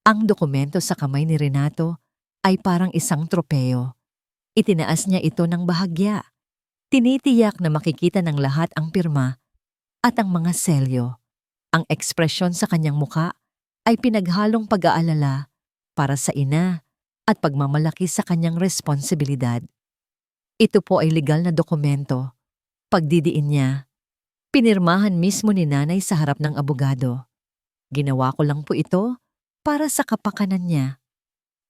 S1: Ang dokumento sa kamay ni Renato ay parang isang tropeo. Itinaas niya ito ng bahagya. Tinitiyak na makikita ng lahat ang pirma at ang mga selyo. Ang ekspresyon sa kanyang muka ay pinaghalong pag-aalala para sa ina at pagmamalaki sa kanyang responsibilidad. Ito po ay legal na dokumento. Pagdidiin niya, pinirmahan mismo ni nanay sa harap ng abogado. Ginawa ko lang po ito para sa kapakanan niya.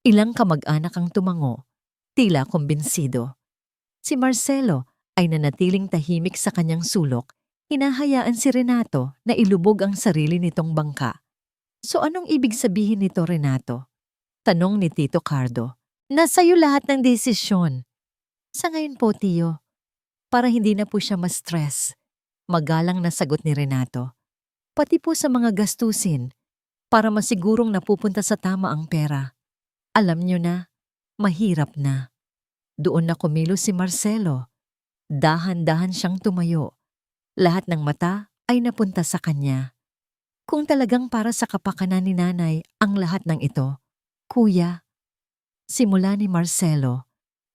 S1: Ilang kamag-anak ang tumango, tila kumbinsido. Si Marcelo ay nanatiling tahimik sa kanyang sulok, hinahayaan si Renato na ilubog ang sarili nitong bangka. So anong ibig sabihin nito, Renato? Tanong ni Tito Cardo. Nasa iyo lahat ng desisyon. Sa ngayon po, Tiyo, para hindi na po siya ma-stress. Magalang na sagot ni Renato. Pati po sa mga gastusin, para masigurong napupunta sa tama ang pera. Alam niyo na, mahirap na. Doon na kumilos si Marcelo. Dahan-dahan siyang tumayo. Lahat ng mata ay napunta sa kanya. Kung talagang para sa kapakanan ni nanay ang lahat ng ito, Kuya, simula ni Marcelo,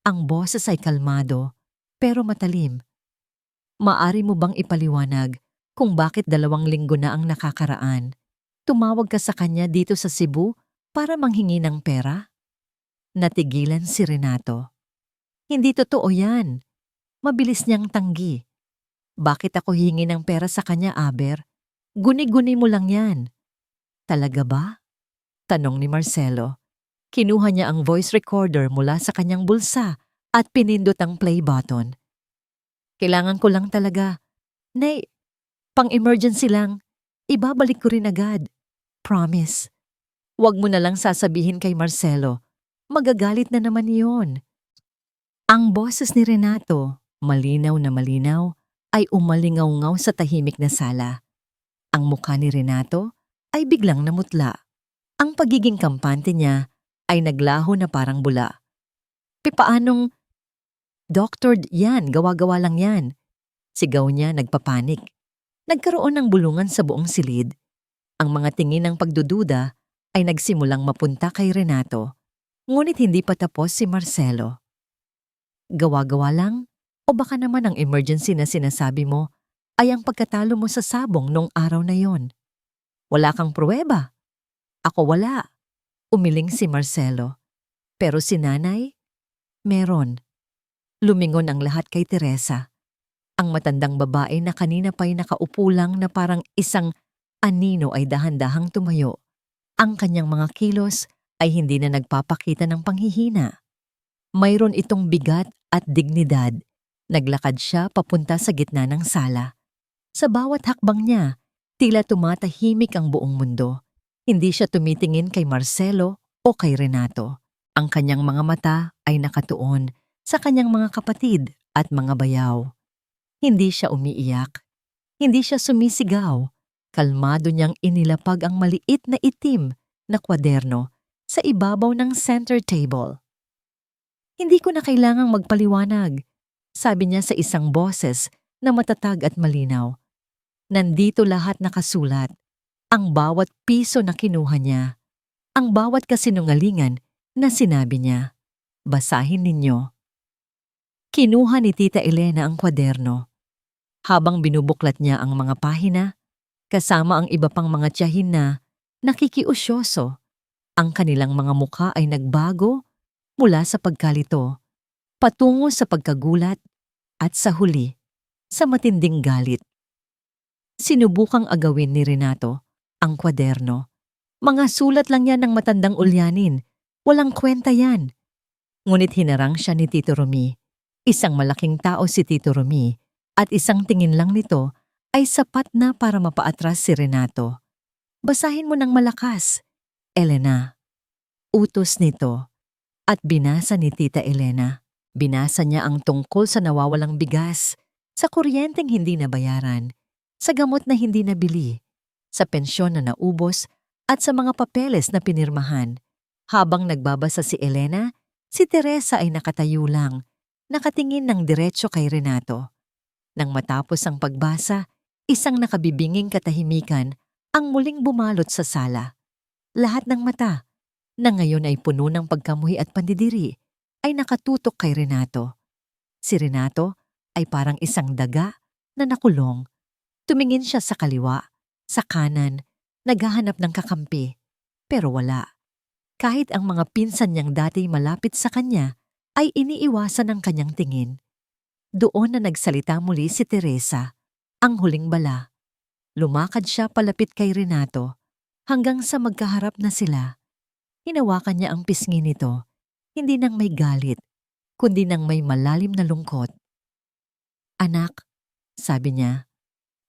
S1: ang boses ay kalmado pero matalim. Maari mo bang ipaliwanag kung bakit 2 linggo na ang nakakaraan? Tumawag ka sa kanya dito sa Cebu para manghingi ng pera? Natigilan si Renato. Hindi totoo yan. Mabilis niyang tanggi. Bakit ako hingi ng pera sa kanya, Aber? Guni-guni mo lang yan. Talaga ba? Tanong ni Marcelo. Kinuha niya ang voice recorder mula sa kanyang bulsa at pinindot ang play button. Kailangan ko lang talaga. Nay, pang-emergency lang. Ibabalik ko rin agad. Promise. Huwag mo na lang sasabihin kay Marcelo. Magagalit na naman iyon. Ang boses ni Renato, malinaw na malinaw, ay umalingaw-ngaw sa tahimik na sala. Ang mukha ni Renato ay biglang namutla. Ang pagiging kampante niya ay naglaho na parang bula. Paanong Doctored yan, gawa-gawa lang yan. Sigaw niya nagpapanik. Nagkaroon ng bulungan sa buong silid. Ang mga tingin ng pagdududa ay nagsimulang mapunta kay Renato, ngunit hindi pa tapos si Marcelo. Gawa-gawa lang? O baka naman ang emergency na sinasabi mo ay ang pagkatalo mo sa sabong nung araw na yon? Wala kang pruweba? Ako wala. Umiling si Marcelo. Pero si nanay? Meron. Lumingon ang lahat kay Teresa. Ang matandang babae na kanina pa'y nakaupo lang na parang isang anino ay dahan-dahang tumayo. Ang kanyang mga kilos ay hindi na nagpapakita ng panghihina. Mayroon itong bigat at dignidad. Naglakad siya papunta sa gitna ng sala. Sa bawat hakbang niya, tila tumatahimik ang buong mundo. Hindi siya tumitingin kay Marcelo o kay Renato. Ang kanyang mga mata ay nakatuon sa kanyang mga kapatid at mga bayaw. Hindi siya umiiyak. Hindi siya sumisigaw. Kalmado niyang inilapag ang maliit na itim na kwaderno sa ibabaw ng center table. Hindi ko na kailangang magpaliwanag, sabi niya sa isang boses na matatag at malinaw. Nandito lahat nakasulat. Ang bawat piso na kinuha niya. Ang bawat kasinungalingan na sinabi niya. Basahin ninyo. Kinuha ni Tita Elena ang kwaderno. Habang binubuklat niya ang mga pahina, kasama ang iba pang mga tiyahin na nakikiusyoso, ang kanilang mga mukha ay nagbago mula sa pagkalito, patungo sa pagkagulat, at sa huli, sa matinding galit. Sinubukang agawin ni Renato ang kwaderno. Mga sulat lang yan ng matandang ulyanin, walang kwenta yan. Ngunit hinarang siya ni Tito Romy. Isang malaking tao si Tito Romy, at isang tingin lang nito ay sapat na para mapaatras si Renato. Basahin mo ng malakas, Elena. Utos nito. At binasa ni Tita Elena. Binasa niya ang tungkol sa nawawalang bigas, sa kuryenteng hindi nabayaran, sa gamot na hindi nabili, sa pensyon na naubos, at sa mga papeles na pinirmahan. Habang nagbabasa si Elena, si Teresa ay nakatayo lang, nakatingin ng diretso kay Renato. Nang matapos ang pagbasa, isang nakabibinging katahimikan ang muling bumalot sa sala. Lahat ng mata, na ngayon ay puno ng pagkamuhi at pandidiri, ay nakatutok kay Renato. Si Renato ay parang isang daga na nakulong. Tumingin siya sa kaliwa, sa kanan, naghahanap ng kakampi, pero wala. Kahit ang mga pinsan niyang dati malapit sa kanya, ay iniiwasan ang kanyang tingin. Doon na nagsalita muli si Teresa, ang huling bala. Lumakad siya palapit kay Renato, hanggang sa magkaharap na sila. Hinawakan niya ang pisngi nito, hindi nang may galit, kundi nang may malalim na lungkot. Anak, sabi niya,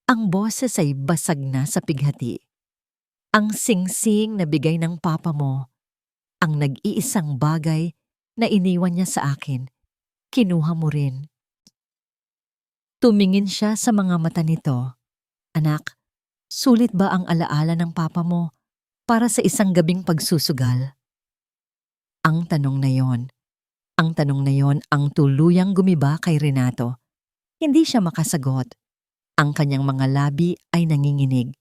S1: ang boses ay basag na sa pighati. Ang singsing na bigay ng papa mo, ang nag-iisang bagay na iniwan niya sa akin, kinuha mo rin. Tumingin siya sa mga mata nito. Anak, sulit ba ang alaala ng papa mo para sa isang gabing pagsusugal? Ang tanong na yon ang tuluyang gumiba kay Renato. Hindi siya makasagot. Ang kanyang mga labi ay nanginginig.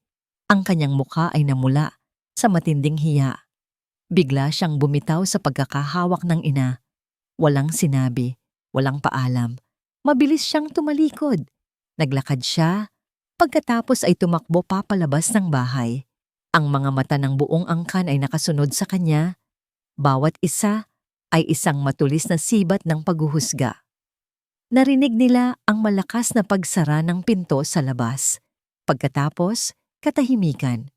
S1: Ang kanyang mukha ay namula sa matinding hiya. Bigla siyang bumitaw sa pagkakahawak ng ina. Walang sinabi, walang paalam. Mabilis siyang tumalikod. Naglakad siya, pagkatapos ay tumakbo papalabas ng bahay. Ang mga mata ng buong angkan ay nakasunod sa kanya. Bawat isa ay isang matulis na sibat ng paghuhusga. Narinig nila ang malakas na pagsara ng pinto sa labas. Pagkatapos, katahimikan.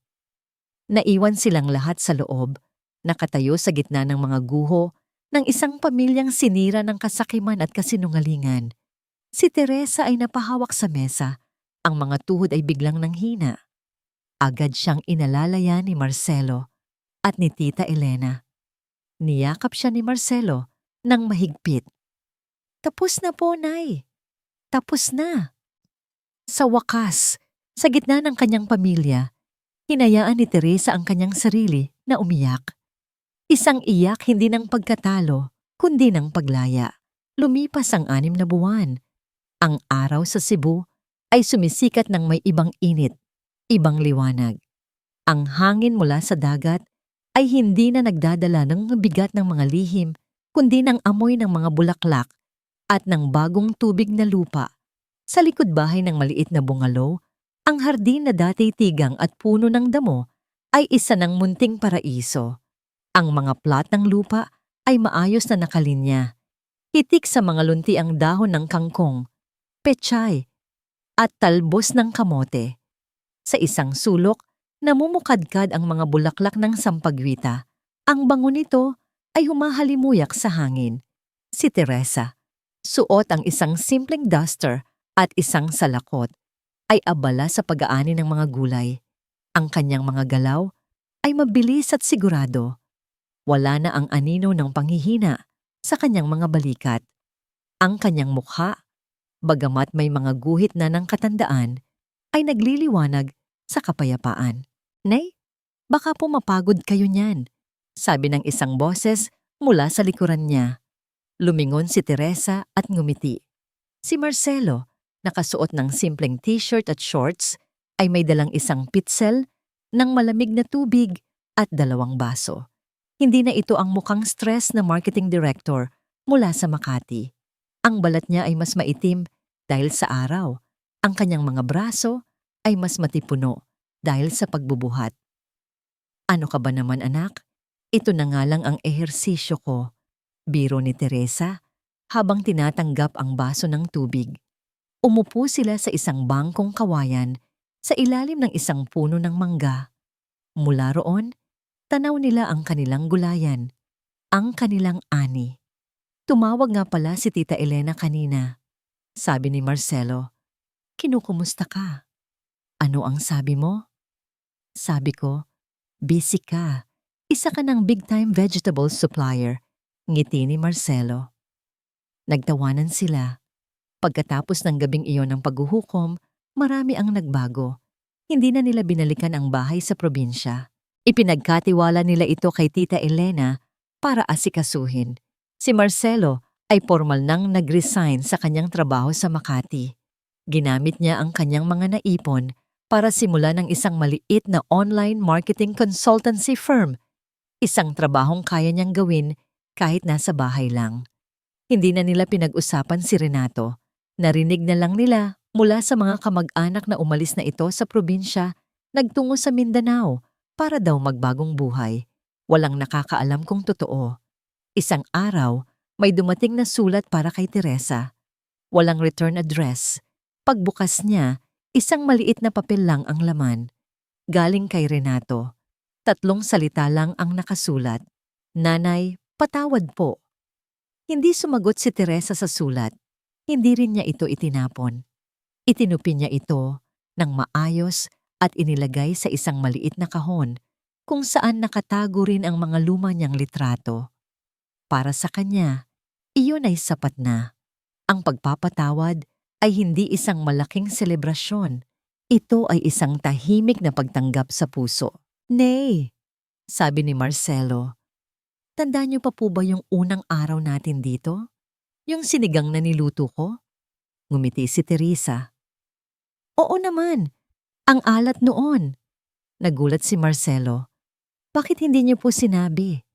S1: Naiwan silang lahat sa loob, nakatayo sa gitna ng mga guho ng isang pamilyang sinira ng kasakiman at kasinungalingan. Si Teresa ay napahawak sa mesa, ang mga tuhod ay biglang nanghina. Agad siyang inalalaya ni Marcelo at ni Tita Elena. Niyakap siya ni Marcelo ng mahigpit. Tapos na po, Nay. Tapos na. Sa wakas, sa gitna ng kanyang pamilya, hinayaan ni Teresa ang kanyang sarili na umiyak. Isang iyak hindi ng pagkatalo, kundi ng paglaya. Lumipas ang 6 na buwan. Ang araw sa Cebu ay sumisikat ng may ibang init, ibang liwanag. Ang hangin mula sa dagat ay hindi na nagdadala ng bigat ng mga lihim, kundi ng amoy ng mga bulaklak at ng bagong tubig na lupa. Sa likod bahay ng maliit na bungalow, ang hardin na dati tigang at puno ng damo ay isa ng munting paraiso. Ang mga plat ng lupa ay maayos na nakalinya. Hitik sa mga lunti ang dahon ng kangkong, pechay, at talbos ng kamote. Sa isang sulok, namumukadkad ang mga bulaklak ng sampagwita. Ang bango nito ay humahalimuyak sa hangin. Si Teresa, suot ang isang simpleng duster at isang salakot, ay abala sa pag-aani ng mga gulay. Ang kanyang mga galaw ay mabilis at sigurado. Wala na ang anino ng panghihina sa kanyang mga balikat. Ang kanyang mukha, bagamat may mga guhit na ng katandaan, ay nagliliwanag sa kapayapaan. "Nay, baka po mapagod kayo niyan," sabi ng isang boses mula sa likuran niya. Lumingon si Teresa at ngumiti. Si Marcelo, nakasuot ng simpleng t-shirt at shorts, ay may dalang isang pitsel ng malamig na tubig at 2 baso. Hindi na ito ang mukhang stress na marketing director mula sa Makati. Ang balat niya ay mas maitim dahil sa araw. Ang kanyang mga braso ay mas matipuno dahil sa pagbubuhat. "Ano ka ba naman, anak? Ito na nga lang ang ehersisyo ko," biro ni Teresa habang tinatanggap ang baso ng tubig. Umupo sila sa isang bangkong kawayan sa ilalim ng isang puno ng mangga. Mula roon, tanaw nila ang kanilang gulayan, ang kanilang ani. "Tumawag nga pala si Tita Elena kanina," sabi ni Marcelo. "Kinukumusta ka?" "Ano ang sabi mo?" "Sabi ko, busy ka. Isa ka ng big-time vegetable supplier," ngiti ni Marcelo. Nagtawanan sila. Pagkatapos ng gabing iyon ng paghuhukom, marami ang nagbago. Hindi na nila binalikan ang bahay sa probinsya. Ipinagkatiwala nila ito kay Tita Elena para asikasuhin. Si Marcelo ay formal nang nag-resign sa kanyang trabaho sa Makati. Ginamit niya ang kanyang mga naipon para simulan ng isang maliit na online marketing consultancy firm. Isang trabahong kaya niyang gawin kahit nasa bahay lang. Hindi na nila pinag-usapan si Renato. Narinig na lang nila mula sa mga kamag-anak na umalis na ito sa probinsya, nagtungo sa Mindanao para daw magbagong buhay. Walang nakakaalam kung totoo. Isang araw, may dumating na sulat para kay Teresa. Walang return address. Pagbukas niya, isang maliit na papel lang ang laman. Galing kay Renato. 3 salita lang ang nakasulat. "Nanay, patawad po." Hindi sumagot si Teresa sa sulat. Hindi rin niya ito itinapon. Itinupi niya ito ng maayos at inilagay sa isang maliit na kahon kung saan nakatago rin ang mga luma niyang litrato. Para sa kanya, iyon ay sapat na. Ang pagpapatawad ay hindi isang malaking selebrasyon. Ito ay isang tahimik na pagtanggap sa puso. "Nay," sabi ni Marcelo, "tandaan niyo pa po ba yung unang araw natin dito? Yung sinigang na niluto ko?" Ngumiti si Teresa. "Oo naman, ang alat noon." Nagulat si Marcelo. "Bakit hindi niyo po sinabi?"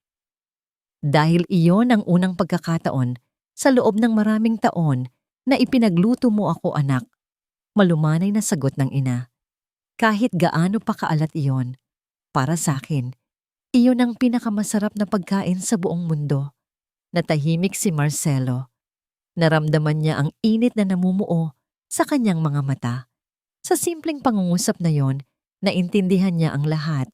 S1: "Dahil iyon ang unang pagkakataon sa loob ng maraming taon na ipinagluto mo ako, anak." Malumanay na sagot ng ina. "Kahit gaano pa kaalat iyon, para sa akin, iyon ang pinakamasarap na pagkain sa buong mundo." Natahimik si Marcelo. Naramdaman niya ang init na namumuo sa kanyang mga mata. Sa simpleng pangungusap na yon, naintindihan niya ang lahat.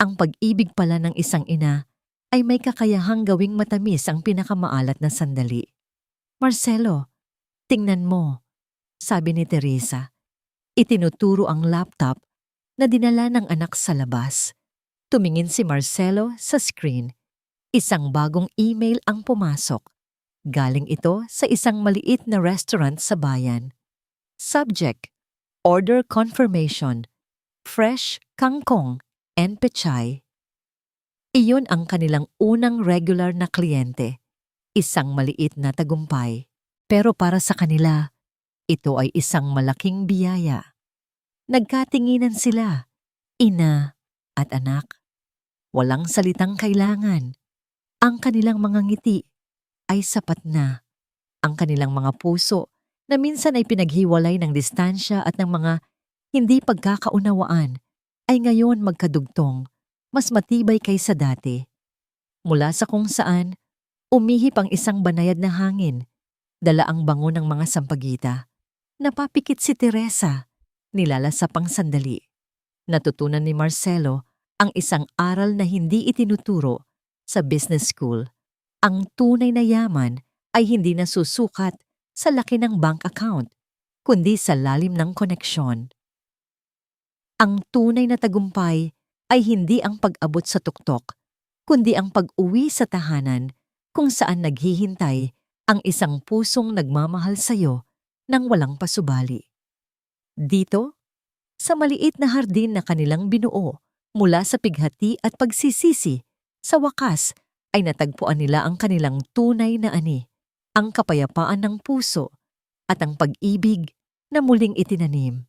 S1: Ang pag-ibig pala ng isang ina ay may kakayahang gawing matamis ang pinakamaalat na sandali. "Marcelo, tingnan mo," sabi ni Teresa. Itinuturo ang laptop na dinala ng anak sa labas. Tumingin si Marcelo sa screen. Isang bagong email ang pumasok. Galing ito sa isang maliit na restaurant sa bayan. Subject: Order confirmation. Fresh kangkong and pechay. Iyon ang kanilang unang regular na kliyente. Isang maliit na tagumpay. Pero para sa kanila, ito ay isang malaking biyaya. Nagkatinginan sila, ina at anak. Walang salitang kailangan. Ang kanilang mga ngiti ay sapat na. Ang kanilang mga puso na minsan ay pinaghiwalay ng distansya at ng mga hindi pagkakaunawaan ay ngayon magkadugtong, mas matibay kaysa dati. Mula sa kung saan, umihip ang isang banayad na hangin, dala ang bango ng mga sampagita. Napapikit si Teresa, nilalasap ang sandali. Natutunan ni Marcelo ang isang aral na hindi itinuturo sa business school. Ang tunay na yaman ay hindi nasusukat sa laki ng bank account, kundi sa lalim ng koneksyon. Ang tunay na tagumpay ay hindi ang pag-abot sa tuktok, kundi ang pag-uwi sa tahanan kung saan naghihintay ang isang pusong nagmamahal sa'yo nang walang pasubali. Dito, sa maliit na hardin na kanilang binuo mula sa pighati at pagsisisi, sa wakas ay natagpuan nila ang kanilang tunay na ani, ang kapayapaan ng puso at ang pag-ibig na muling itinanim.